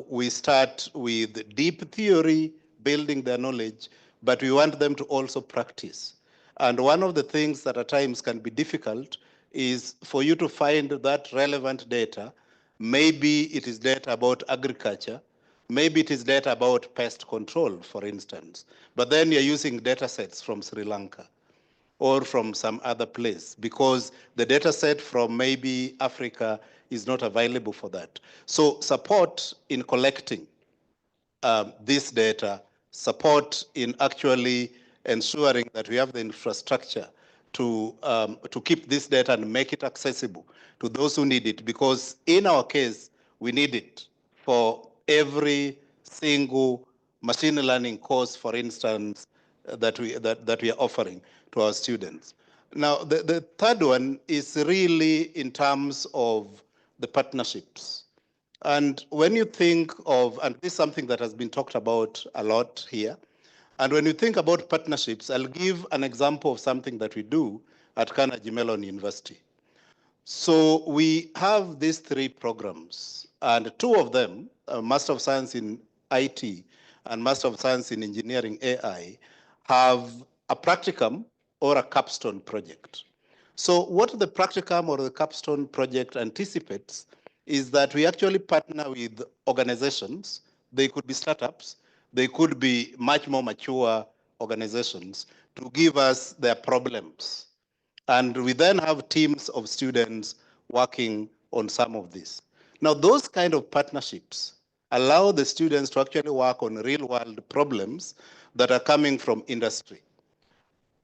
we start with deep theory, building their knowledge, but we want them to also practice. And one of the things that at times can be difficult is for you to find that relevant data. Maybe it is data about agriculture, maybe it is data about pest control, for instance, but then you're using data sets from Sri Lanka or from some other place, because the data set from maybe Africa is not available for that. So support in collecting this data, support in actually ensuring that we have the infrastructure to keep this data and make it accessible to those who need it, because in our case, we need it for every single machine learning course, for instance, that we are offering to our students. Now, the third one is really in terms of the partnerships. And when you think of, and this is something that has been talked about a lot here, and when you think about partnerships, I'll give an example of something that we do at Carnegie Mellon University. So we have these 3 programs, and 2 of them, Master of Science in IT and Master of Science in Engineering AI, have a practicum or a capstone project. So what the practicum or the capstone project anticipates is that we actually partner with organizations. They could be startups, they could be much more mature organizations, to give us their problems. And we then have teams of students working on some of this. Now, those kind of partnerships allow the students to actually work on real world problems that are coming from industry.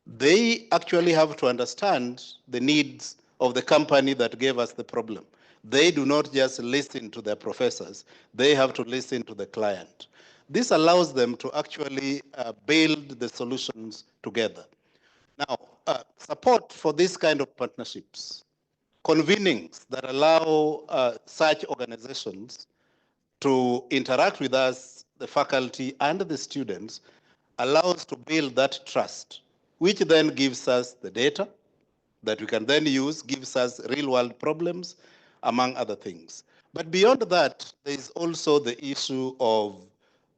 They actually have to understand the needs of the company that gave us the problem. They do not just listen to their professors, they have to listen to the client. This allows them to actually build the solutions together. Now, support for this kind of partnerships, convenings that allow such organizations to interact with us, the faculty and the students, allows to build that trust, which then gives us the data that we can then use, gives us real world problems, among other things. But beyond that, there is also the issue of,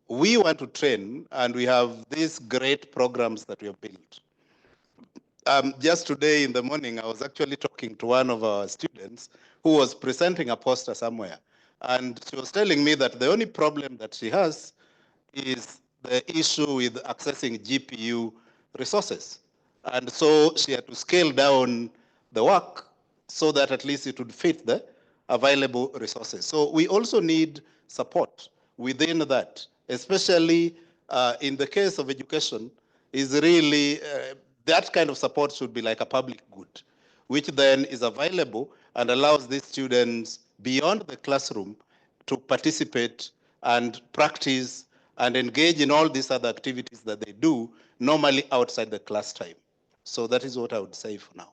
we want to train, and we have these great programs that we have built. Just today in the morning, I was actually talking to one of our students who was presenting a poster somewhere. And she was telling me that the only problem that she has is the issue with accessing GPU resources. And so she had to scale down the work so that at least it would fit the available resources. So we also need support within that, especially in the case of education, is really, that kind of support should be like a public good, which then is available and allows these students beyond the classroom to participate and practice and engage in all these other activities that they do normally outside the class time. So that is what I would say for now.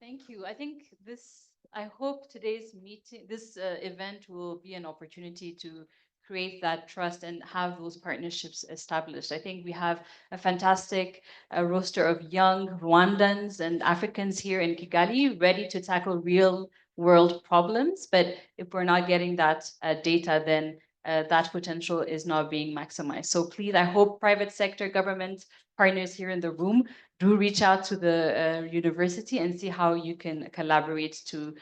Thank you. I hope today's meeting, this event will be an opportunity to create that trust and have those partnerships established. I think we have a fantastic roster of young Rwandans and Africans here in Kigali ready to tackle real world problems. But if we're not getting that data, then that potential is not being maximized. So please, I hope private sector, government partners here in the room do reach out to the university and see how you can collaborate to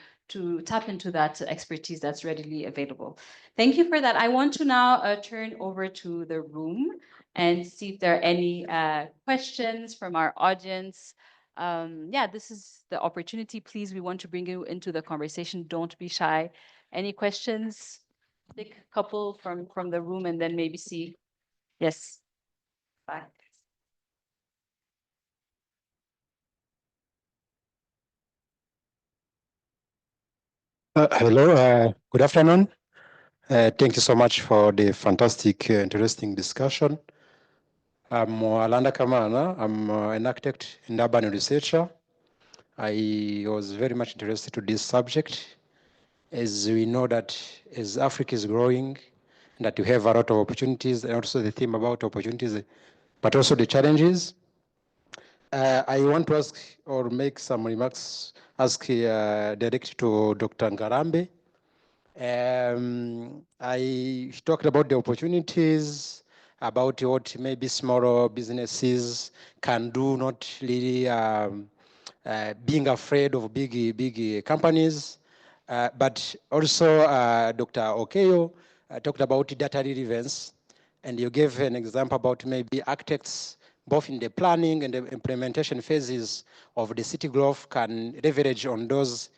tap into that expertise that's readily available. Thank you for that. I want to now turn over to the room and see if there are any questions from our audience. Yeah, this is the opportunity. Please, we want to bring you into the conversation. Don't be shy. Any questions? Take a couple from the room and then maybe see. Yes, back. Hello, good afternoon. Thank you so much for the fantastic, interesting discussion. I'm Alanda Kamana. I'm an architect and urban researcher. I was very much interested to this subject, as we know that as Africa is growing, that you have a lot of opportunities, and also the theme about opportunities, but also the challenges. I want to ask or make some remarks, direct to Dr. Ngarambe. I talked about the opportunities, about what maybe smaller businesses can do, not really being afraid of big companies. But also Dr. Okeyo talked about data relevance, and you gave an example about maybe architects, both in the planning and the implementation phases of the city growth, can leverage on those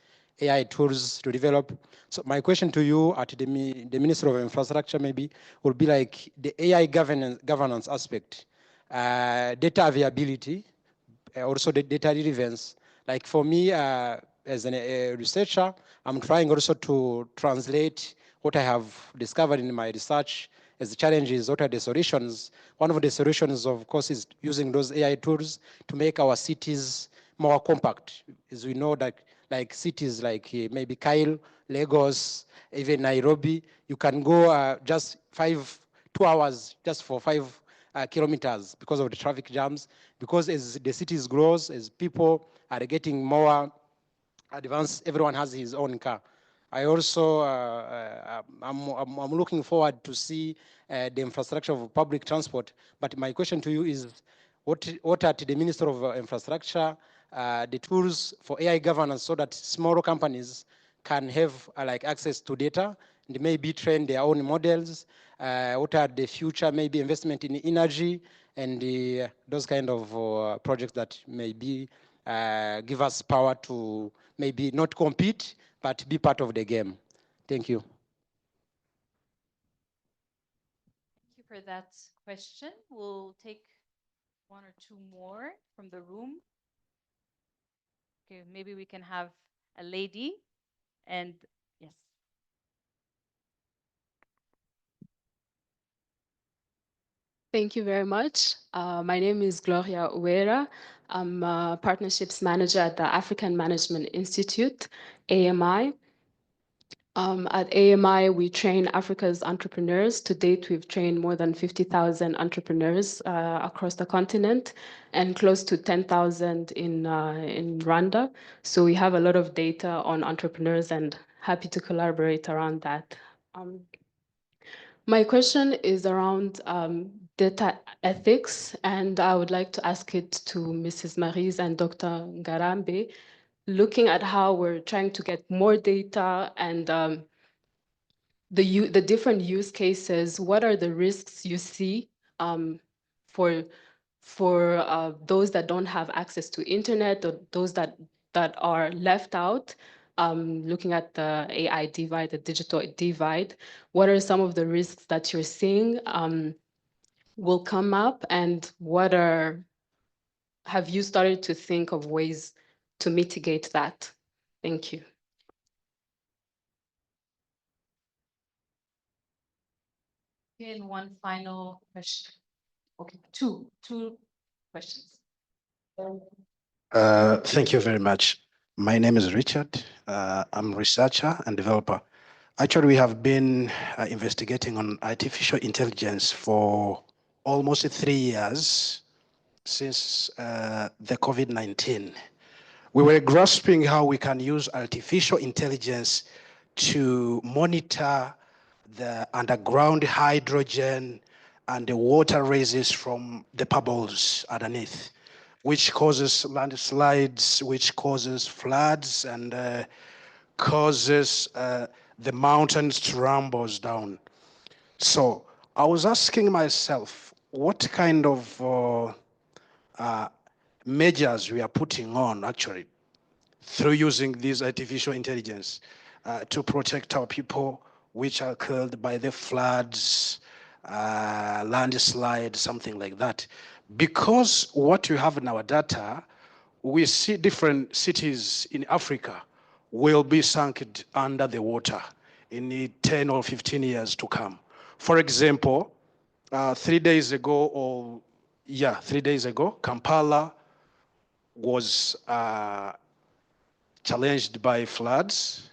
AI tools to develop. So my question to you at the Minister of Infrastructure maybe would be like the AI governance aspect, data availability, also the data relevance. Like for me, as a researcher, I'm trying also to translate what I have discovered in my research as the challenges, what are the solutions. One of the solutions, of course, is using those AI tools to make our cities more compact. As we know that like cities like maybe Kyle, Lagos, even Nairobi, you can go just 2 hours just for 5 kilometers because of the traffic jams, because as the cities grows, as people are getting more advanced, everyone has his own car. I also, I'm looking forward to see the infrastructure of public transport, but my question to you is, what at the Minister of Infrastructure, the tools for AI governance so that smaller companies can have like access to data and maybe train their own models? What are the future maybe investment in energy and those kind of projects that maybe give us power to maybe not compete, but be part of the game. Thank you. Thank you for that question. We'll take 1 or 2 more from the room. Okay, maybe we can have a lady, and yes. Thank you very much. My name is Gloria Uera. I'm a partnerships manager at the African Management Institute, AMI. At AMI, we train Africa's entrepreneurs. To date, we've trained more than 50,000 entrepreneurs across the continent and close to 10,000 in Rwanda. So we have a lot of data on entrepreneurs and happy to collaborate around that. My question is around data ethics, and I would like to ask it to Mrs. Maries and Dr. Ngarambe, looking at how we're trying to get more data and the different use cases. What are the risks you see for those that don't have access to internet, or those that are left out? Looking at the AI divide, the digital divide, what are some of the risks that you're seeing will come up, and have you started to think of ways to mitigate that? Thank you. And one final question. Okay, two questions. Thank you very much. My name is Richard. I'm a researcher and developer. Actually, we have been investigating on artificial intelligence for almost 3 years since the COVID-19. We were grasping how we can use artificial intelligence to monitor the underground hydrogen and the water raises from the pebbles underneath, which causes landslides, which causes floods, and causes the mountains to rumble down. So I was asking myself, what kind of measures we are putting on actually through using this artificial intelligence to protect our people which are killed by the floods, landslide, something like that. Because what we have in our data, we see different cities in Africa will be sunk under the water in the 10 or 15 years to come. For example, 3 days ago or 3 days ago, Kampala was challenged by floods.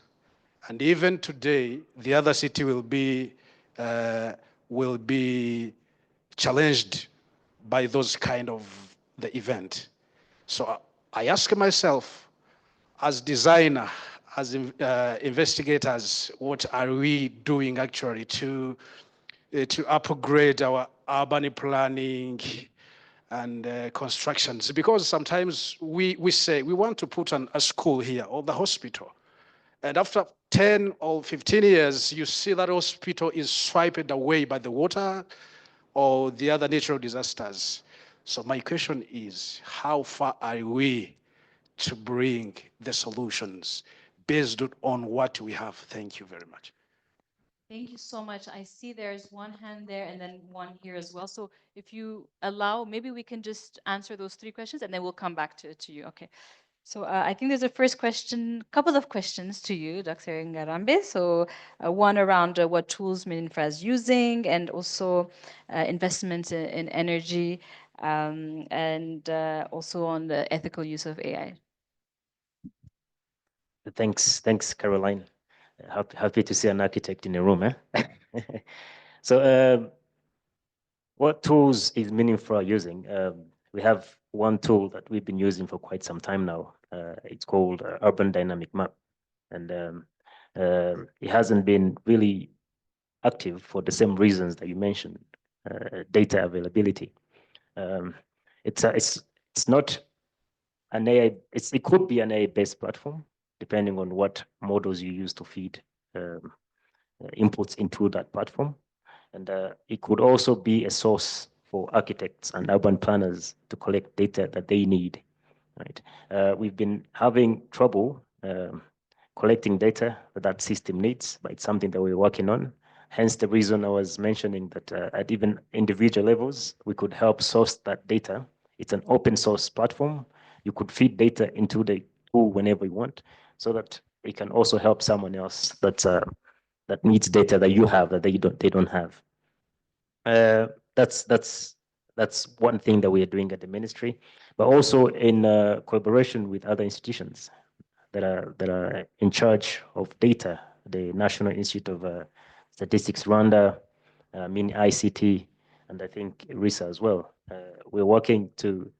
And even today, the other city will be challenged by those kind of the event. So I ask myself, as designer, as investigators, what are we doing actually to upgrade our urban planning and constructions? Because sometimes we say we want to put a school here or the hospital. And after 10 or 15 years, you see that hospital is swiped away by the water or the other natural disasters. So my question is, how far are we to bring the solutions based on what we have? Thank you very much. Thank you so much. I see there's one hand there and then one here as well. So if you allow, maybe we can just answer those 3 questions and then we'll come back to you. Okay. So I think there's a first question, couple of questions to you, Dr. Ngarambe. So one around what tools Mininfra is using, and also investments in energy, and also on the ethical use of AI. Thanks, Caroline. Happy to see an architect in the room. So what tools is Mininfra using? We have one tool that we've been using for quite some time now. It's called Urban Dynamic Map. And it hasn't been really active for the same reasons that you mentioned, data availability. It's not an AI, it could be an AI-based platform, depending on what models you use to feed inputs into that platform. And it could also be a source for architects and urban planners to collect data that they need, right? We've been having trouble collecting data that system needs, but it's something that we're working on. Hence the reason I was mentioning that at even individual levels, we could help source that data. It's an open source platform. You could feed data into the tool whenever you want, so that it can also help someone else that needs data that you have that they don't have. That's one thing that we are doing at the ministry, but also in collaboration with other institutions that are in charge of data, the National Institute of Statistics Rwanda, ICT, and I think RISA as well. We're working to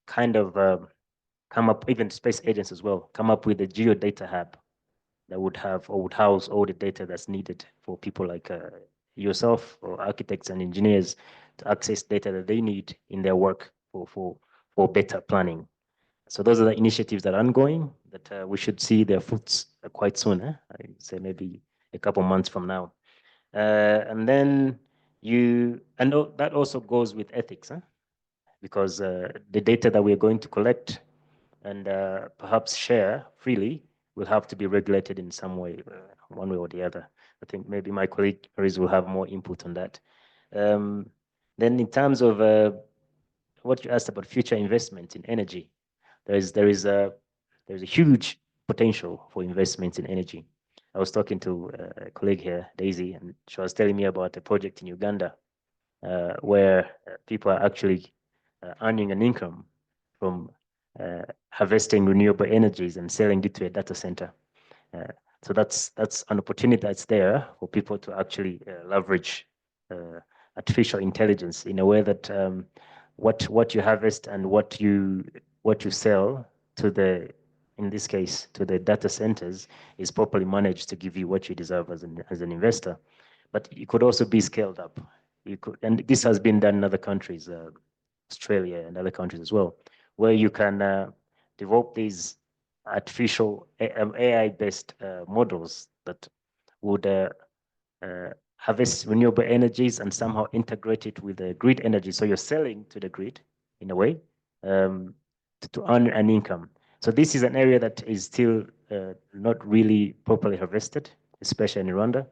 kind of come up, even space agents as well, come up with a geodata hub that would have or would house all the data that's needed for people like yourself or architects and engineers to access data that they need in their work for better planning. So those are the initiatives that are ongoing that we should see their fruits quite soon. I'd say maybe a couple months from now. And then that also goes with ethics, because the data that we're going to collect and perhaps share freely will have to be regulated in some way, one way or the other. I think maybe my colleague Riz will have more input on that. Then in terms of what you asked about future investment in energy, there's a huge potential for investments in energy. I was talking to a colleague here, Daisy, and she was telling me about a project in Uganda where people are actually earning an income from harvesting renewable energies and selling it to a data center. So that's an opportunity that's there for people to actually leverage artificial intelligence in a way that what you harvest and what you sell to the, in this case, to the data centers is properly managed to give you what you deserve as an investor. But it could also be scaled up. And this has been done in other countries, Australia and other countries as well, where you can develop these artificial AI-based models that would harvest renewable energies and somehow integrate it with the grid energy. So you're selling to the grid in a way to earn an income. So this is an area that is still not really properly harvested, especially in Rwanda.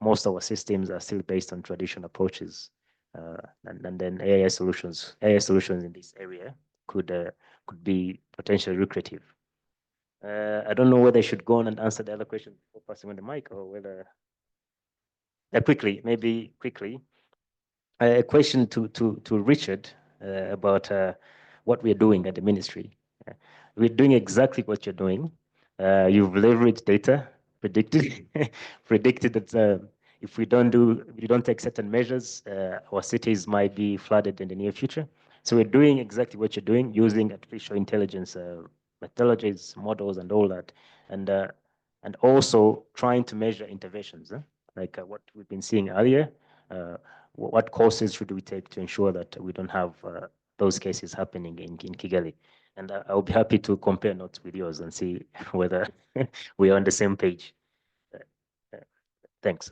Most of our systems are still based on traditional approaches. And then AI solutions in this area could be potentially lucrative. I don't know whether I should go on and answer the other question before passing on the mic, or whether quickly. a question to Richard about what we're doing at the ministry. We're doing exactly what you're doing. You've leveraged data, predicted that if we don't take certain measures, our cities might be flooded in the near future. So we're doing exactly what you're doing, using artificial intelligence methodologies, models, and all that, and also trying to measure interventions, like what we've been seeing earlier. What courses should we take to ensure that we don't have those cases happening in Kigali? And I'll be happy to compare notes with yours and see whether we are on the same page. Thanks.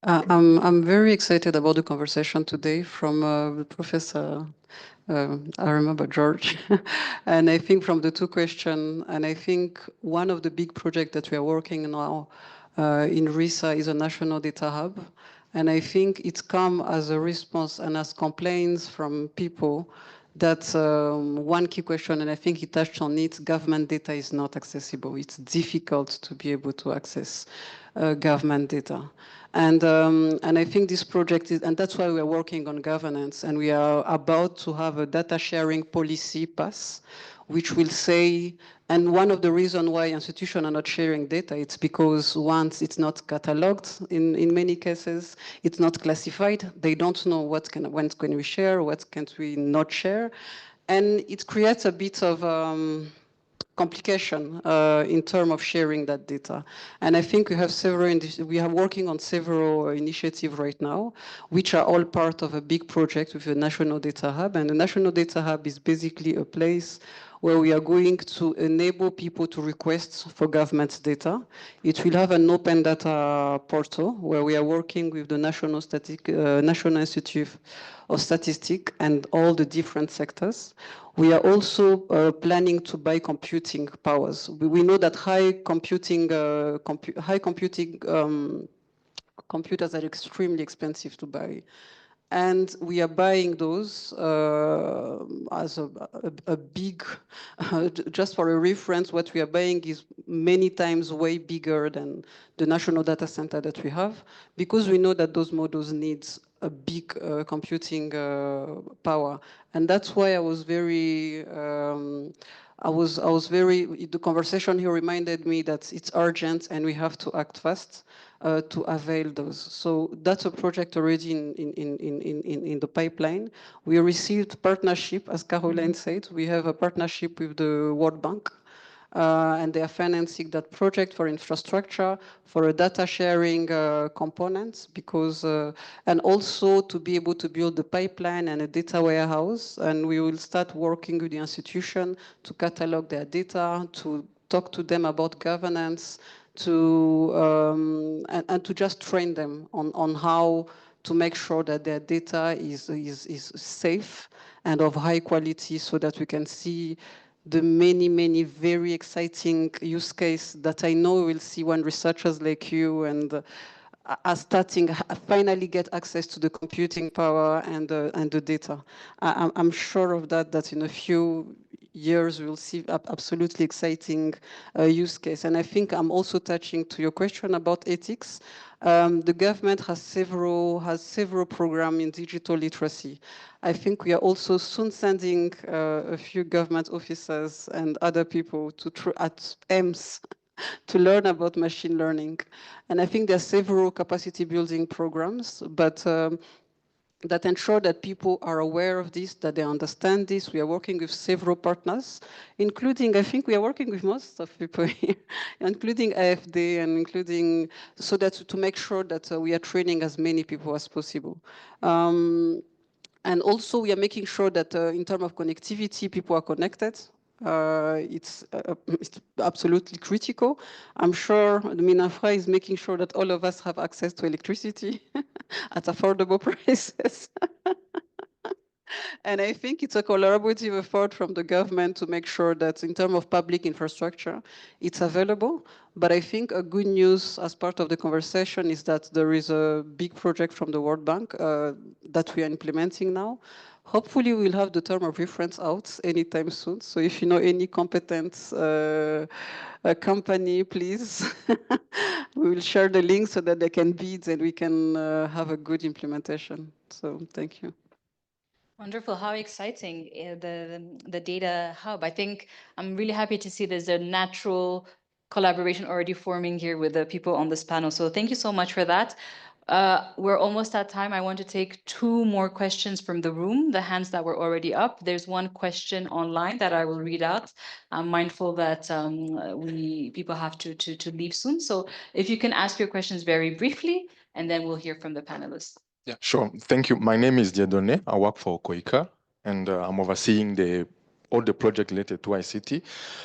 I'm very excited about the conversation today from Professor, I remember George, and I think from the two questions, and I think one of the big projects that we are working now in RISA is a national data hub. And I think it's come as a response and as complaints from people that one key question, and I think he touched on it, government data is not accessible. It's difficult to be able to access government data. And I think this project is, and that's why we're working on governance, and we are about to have a data sharing policy pass, which will say, and one of the reasons why institutions are not sharing data, it's because once it's not cataloged in many cases, it's not classified. They don't know when can we share, what can we not share. And it creates a bit of complication in terms of sharing that data. And I think we are working on several initiatives right now, which are all part of a big project with a national data hub. And the national data hub is basically a place where we are going to enable people to request for government data. It will have an open data portal where we are working with the National Institute of Statistics and all the different sectors. We are also planning to buy computing powers. We know that high computing computers are extremely expensive to buy. And we are buying those as a big, just for a reference, what we are buying is many times way bigger than the national data center that we have, because we know that those models need a big computing power. And that's why I was very, the conversation here reminded me that it's urgent and we have to act fast. To avail those. So that's a project already in the pipeline. We received partnership, as Caroline said. We have a partnership with the World Bank, and they are financing that project for infrastructure, for a data sharing component, because, and also to be able to build the pipeline and a data warehouse. And we will start working with the institution to catalog their data, to talk to them about governance, and to just train them on how to make sure that their data is safe and of high quality, so that we can see the many very exciting use case that I know we'll see when researchers like you and are starting finally get access to the computing power and the data. I'm sure of that in a few years we'll see absolutely exciting use case. And I think I'm also touching to your question about ethics. The government has several programs in digital literacy. I think we are also soon sending a few government officers and other people at EMS to learn about machine learning. And I think there are several capacity building programs, but that ensure that people are aware of this, that they understand this. We are working with several partners, including, I think we are working with most of people here, including AFD and including, so that to make sure that we are training as many people as possible. And also we are making sure that in terms of connectivity, people are connected. It's absolutely critical. I'm sure the MINAFRA is making sure that all of us have access to electricity at affordable prices. And I think it's a collaborative effort from the government to make sure that in terms of public infrastructure, it's available. But I think a good news as part of the conversation is that there is a big project from the World Bank that we are implementing now Hopefully, we'll have the term of reference out anytime soon. So if you know any competent company, please, we will share the link so that they can bid and we can have a good implementation. So thank you. Wonderful. How exciting, the data hub. I think I'm really happy to see there's a natural collaboration already forming here with the people on this panel. So thank you so much for that. We're almost at time. I want to take 2 more questions from the room, the hands that were already up. There's one question online that I will read out. I'm mindful that people have to leave soon. So if you can ask your questions very briefly, and then we'll hear from the panelists. Yeah, sure. Thank you. My name is Dieudonné. I work for Koika, and I'm overseeing all the project related to ICT.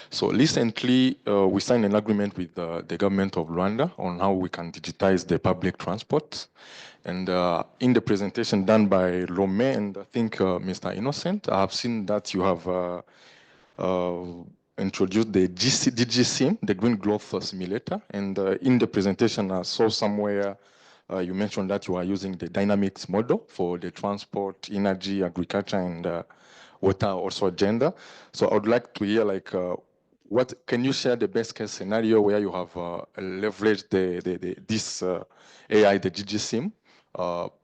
So recently, we signed an agreement with the government of Rwanda on how we can digitize the public transport. And in the presentation done by Rome and I think Mr. Innocent, I have seen that you have introduced the GGSIM, the Green Growth Simulator. And in the presentation, I saw somewhere you mentioned that you are using the dynamics model for the transport, energy, agriculture, and water also agenda. So I would like to hear, like, what can you share the best case scenario where you have leveraged this AI, the GGSIM,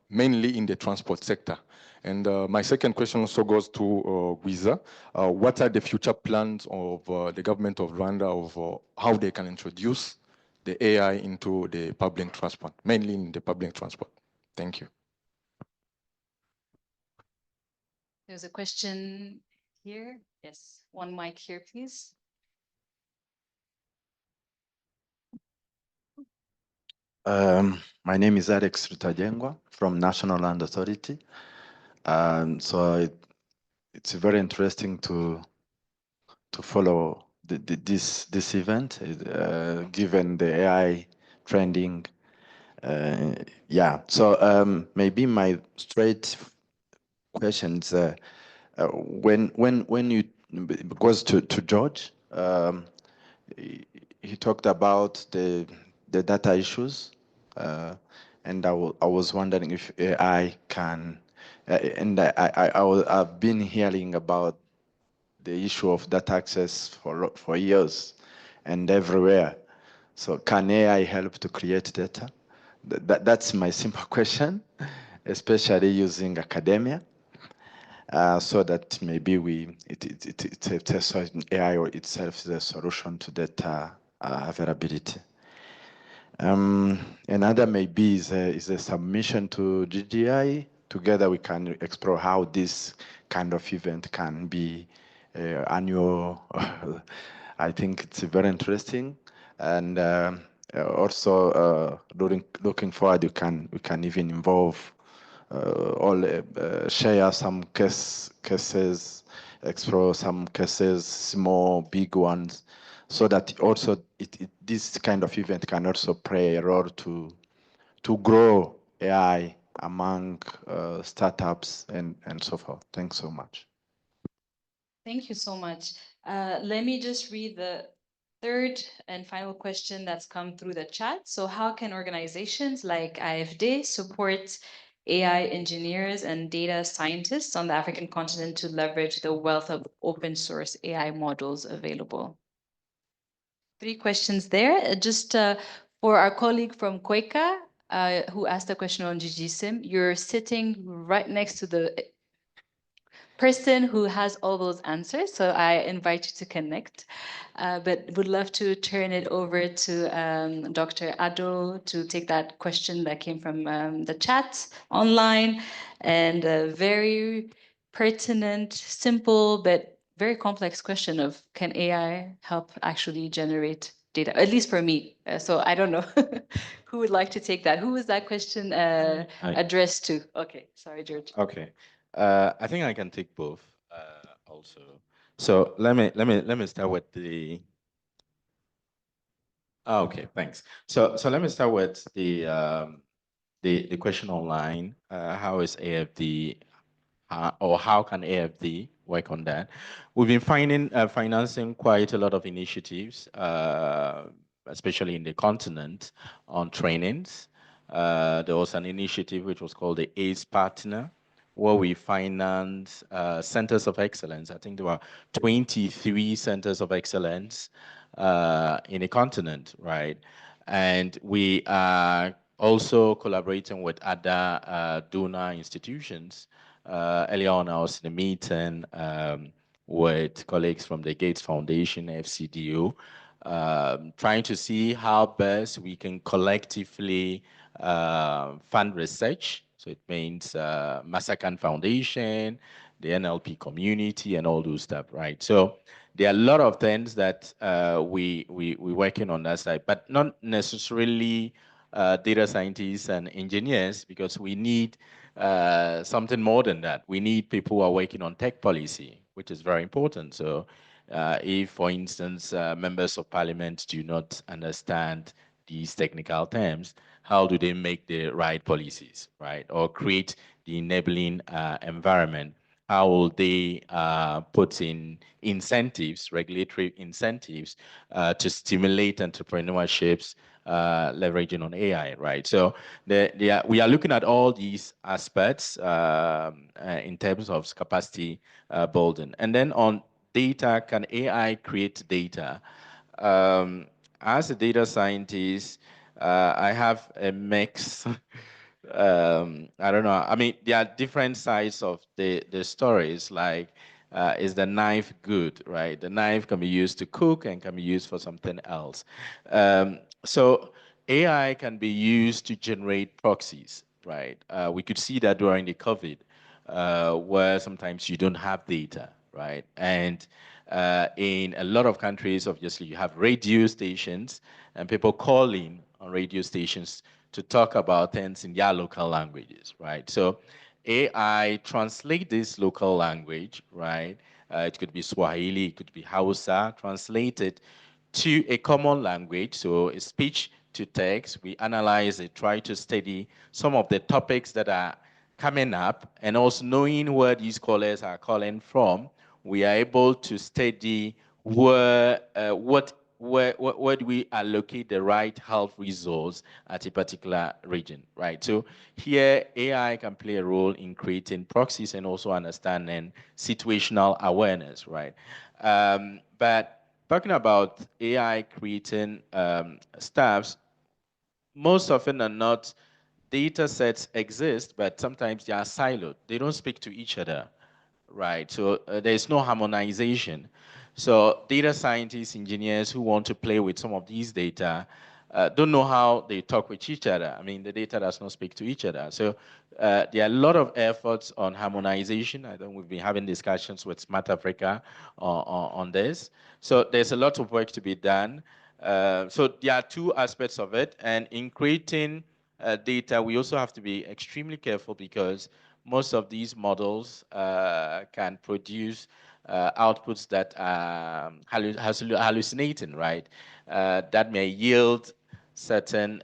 mainly in the transport sector? And my second question also goes to Wiza. What are the future plans of the government of Rwanda of how they can introduce the AI into the public transport, mainly in the public transport? Thank you. There's a question here. Yes, one mic here, please. My name is Alex Rutajengwa from National Land Authority. So it's very interesting to follow this event, given the AI trending. Yeah, so maybe my straight questions, when you, because to George, he talked about the data issues, and I was wondering if AI can, and I've been hearing about the issue of data access for years and everywhere. So can AI help to create data? That's my simple question, especially using academia, so that maybe AI or itself is a solution to data availability. Another maybe is a submission to GGGI. Together we can explore how this kind of event can be annual. I think it's very interesting, and also looking forward, we can even involve share some cases, explore some cases, small, big ones, so that also this kind of event can also play a role to grow AI among startups and so forth. Thanks so much. Thank you so much. Let me just read the third and final question that's come through the chat. So how can organizations like AFD support AI engineers and data scientists on the African continent to leverage the wealth of open source AI models available? 3 questions there. Just for our colleague from Koika, who asked a question on GGSIM, you're sitting right next to the person who has all those answers, so I invite you to connect. But would love to turn it over to Dr. Ado to take that question that came from the chat online, and a very pertinent, simple, but very complex question of, can AI help actually generate data, at least for me? So I don't know who would like to take that. Who was that question addressed to? Okay, sorry, George. Okay. I think I can take both also. So let me start with the. Oh, okay, thanks. So let me start with the question online. How is AFD, or how can AFD work on that? We've been financing quite a lot of initiatives, especially in the continent, on trainings. There was an initiative which was called the ACE Partner, where we finance centers of excellence. I think there are 23 centers of excellence in a continent, right? And we are also collaborating with other donor institutions. Earlier on, I was in a meeting with colleagues from the Gates Foundation, FCDO, trying to see how best we can collectively fund research. So it means Masakan Foundation, the NLP community, and all those stuff, right? So there are a lot of things that we're working on that side, but not necessarily data scientists and engineers, because we need something more than that. We need people who are working on tech policy, which is very important. So if, for instance, members of parliament do not understand these technical terms, how do they make the right policies, right? Or create the enabling environment? How will they put in incentives, regulatory incentives, to stimulate entrepreneurships, leveraging on AI, right? So we are looking at all these aspects in terms of capacity building. And then on data, can AI create data? As a data scientist, I have a mix. I don't know. I mean, there are different sides of the stories. Like, is the knife good, right? The knife can be used to cook and can be used for something else. So AI can be used to generate proxies, right? We could see that during the COVID, where sometimes you don't have data, right? And in a lot of countries, obviously, you have radio stations and people calling on radio stations to talk about things in their local languages, right? So AI translate this local language, right? It could be Swahili, it could be Hausa, translate it to a common language, so a speech to text. We analyze it, try to study some of the topics that are coming up, and also knowing where these callers are calling from, we are able to study where do we allocate the right health resource at a particular region, right? So here, AI can play a role in creating proxies and also understanding situational awareness, right? But talking about AI creating staffs, most often than not, data sets exist, but sometimes they are siloed. They don't speak to each other, right? So there's no harmonization. So data scientists, engineers who want to play with some of these data don't know how they talk with each other. I mean, the data does not speak to each other. So there are a lot of efforts on harmonization. I think we've been having discussions with Smart Africa on this. So there's a lot of work to be done. So there are two aspects of it. And in creating data, we also have to be extremely careful, because most of these models can produce outputs that are hallucinating, right? That may yield certain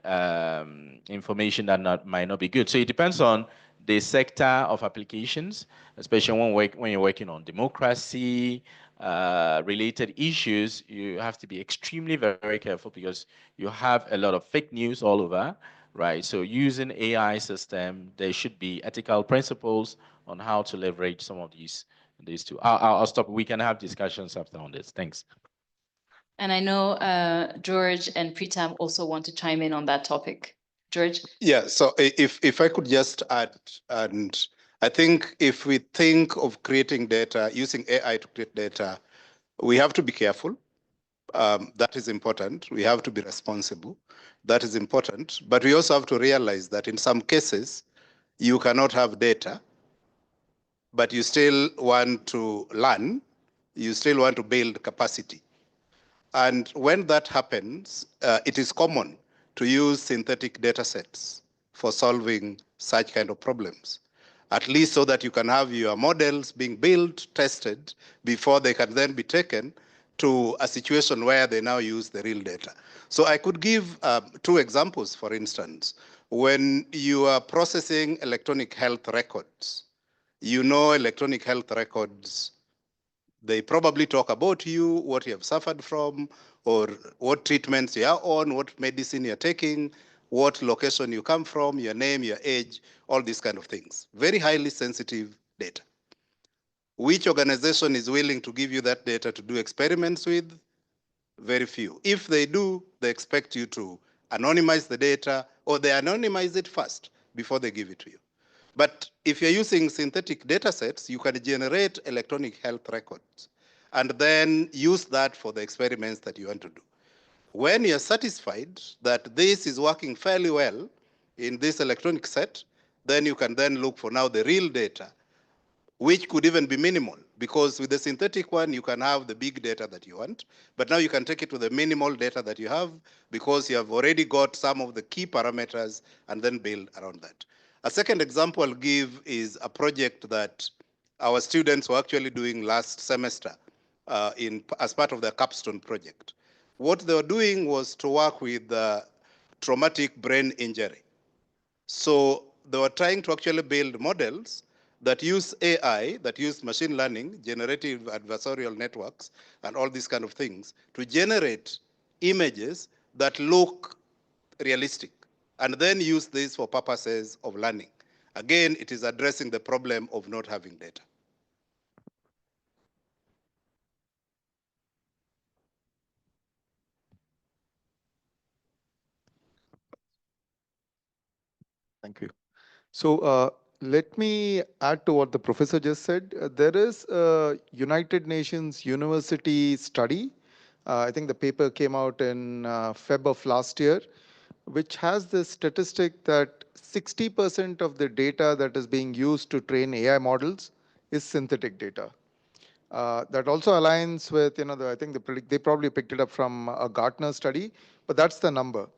information that might not be good. So it depends on the sector of applications, especially when you're working on democracy, related issues. You have to be extremely very careful, because you have a lot of fake news all over, right? So using AI system, there should be ethical principles on how to leverage some of these two. I'll stop. We can have discussions after on this. Thanks. And I know George and Pritam also want to chime in on that topic. George? Yeah, so if I could just add, and I think if we think of creating data, using AI to create data, we have to be careful. That is important. We have to be responsible. That is important. But we also have to realize that in some cases, you cannot have data, but you still want to learn. You still want to build capacity. And when that happens, it is common to use synthetic data sets for solving such kind of problems, at least so that you can have your models being built, tested, before they can then be taken to a situation where they now use the real data. So I could give two examples, for instance. When you are processing electronic health records, you know electronic health records, they probably talk about you, what you have suffered from, or what treatments you are on, what medicine you're taking, what location you come from, your name, your age, all these kind of things. Very highly sensitive data. Which organization is willing to give you that data to do experiments with? Very few. If they do, they expect you to anonymize the data, or they anonymize it first before they give it to you. But if you're using synthetic data sets, you can generate electronic health records and then use that for the experiments that you want to do. When you're satisfied that this is working fairly well in this electronic set, then you can then look for now the real data, which could even be minimal, because with the synthetic one, you can have the big data that you want, but now you can take it to the minimal data that you have because you have already got some of the key parameters and then build around that. A second example I'll give is a project that our students were actually doing last semester as part of their capstone project. What they were doing was to work with traumatic brain injury. So they were trying to actually build models that use AI, that use machine learning, generative adversarial networks, and all these kind of things to generate images that look realistic, and then use this for purposes of learning. Again, it is addressing the problem of not having data. Thank you. So let me add to what the professor just said. There is a United Nations University study. I think the paper came out in Feb of last year, which has this statistic that 60% of the data that is being used to train AI models is synthetic data. That also aligns with, I think they probably picked it up from a Gartner study, but that's the number.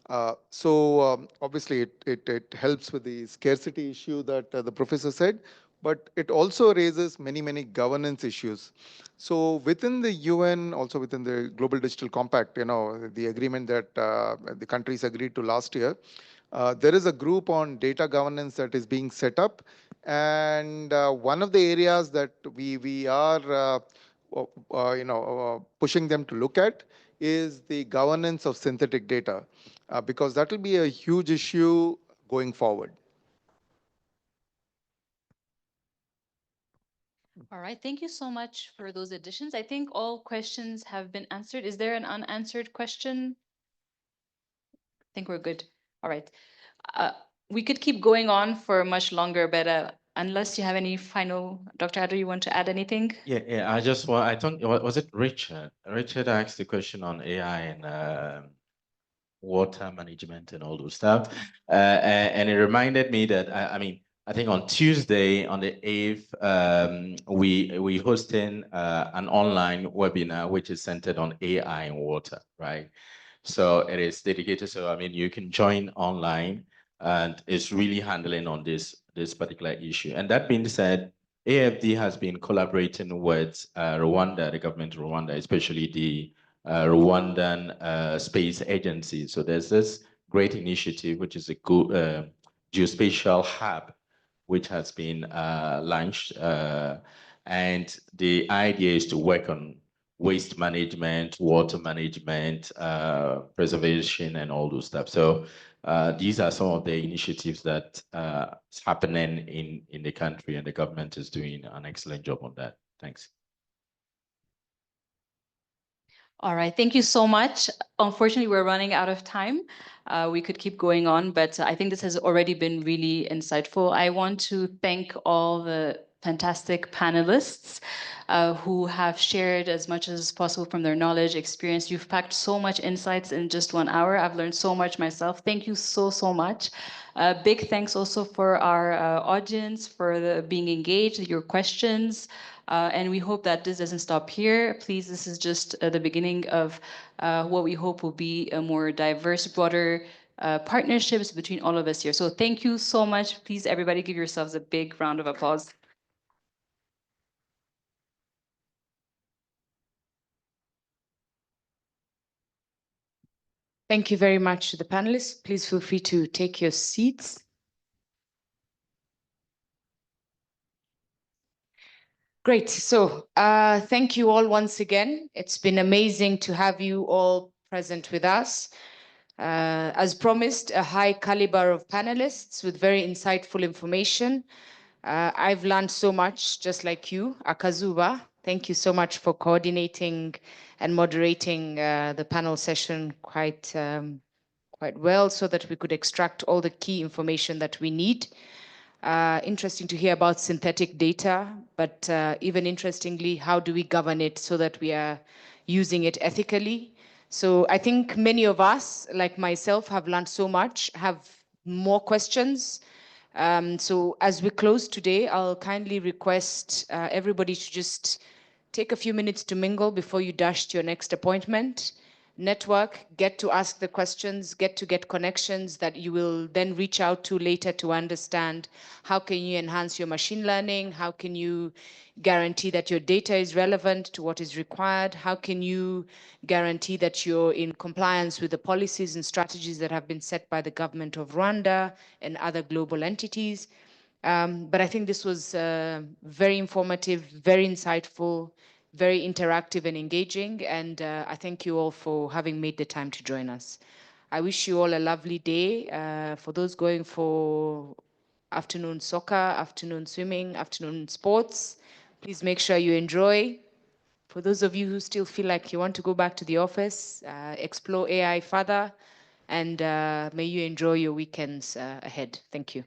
Obviously it helps with the scarcity issue that the professor said, but it also raises many governance issues. So within the UN, also within the Global Digital Compact, the agreement that the countries agreed to last year, there is a group on data governance that is being set up. And one of the areas that we are pushing them to look at is the governance of synthetic data, because that will be a huge issue going forward. All right, thank you so much for those additions. I think all questions have been answered. Is there an unanswered question? I think we're good. All right. We could keep going on for much longer, but unless you have any final, Dr. Addo, you want to add anything? Yeah. I thought, was it Richard? Richard asked the question on AI and water management and all those stuff. And it reminded me that, I think on Tuesday, on the 8th, we hosting an online webinar, which is centered on AI and water, right? So it is dedicated. So, you can join online, and it's really handling on this particular issue. And that being said, AFD has been collaborating with Rwanda, the government of Rwanda, especially the Rwandan Space Agency. So there's this great initiative, which is a good geospatial hub, which has been launched. And the idea is to work on waste management, water management, preservation, and all those stuff. So these are some of the initiatives that is happening in the country, and the government is doing an excellent job on that. Thanks. All right, thank you so much. Unfortunately, we're running out of time. We could keep going on, but I think this has already been really insightful. I want to thank all the fantastic panelists who have shared as much as possible from their knowledge, experience. You've packed so much insights in just 1 hour. I've learned so much myself. Thank you so much. Big thanks also for our audience for being engaged, your questions. And we hope that this doesn't stop here. Please, this is just the beginning of what we hope will be a more diverse, broader partnerships between all of us here. So thank you so much. Please, everybody, give yourselves a big round of applause. Thank you very much to the panelists. Please feel free to take your seats. Great. So thank you all once again. It's been amazing to have you all present with us. As promised, a high caliber of panelists with very insightful information. I've learned so much, just like you, Akazuba. Thank you so much for coordinating and moderating the panel session quite well so that we could extract all the key information that we need. Interesting to hear about synthetic data, but even interestingly, how do we govern it so that we are using it ethically? So I think many of us, like myself, have learned so much, have more questions. So as we close today, I'll kindly request everybody to just take a few minutes to mingle before you dash to your next appointment. Network, get to ask the questions, get connections that you will then reach out to later to understand how can you enhance your machine learning, how can you guarantee that your data is relevant to what is required, how can you guarantee that you're in compliance with the policies and strategies that have been set by the government of Rwanda and other global entities. But I think this was very informative, very insightful, very interactive and engaging. And I thank you all for having made the time to join us. I wish you all a lovely day. For those going for afternoon soccer, afternoon swimming, afternoon sports, please make sure you enjoy. For those of you who still feel like you want to go back to the office, explore AI further, and may you enjoy your weekends ahead. Thank you.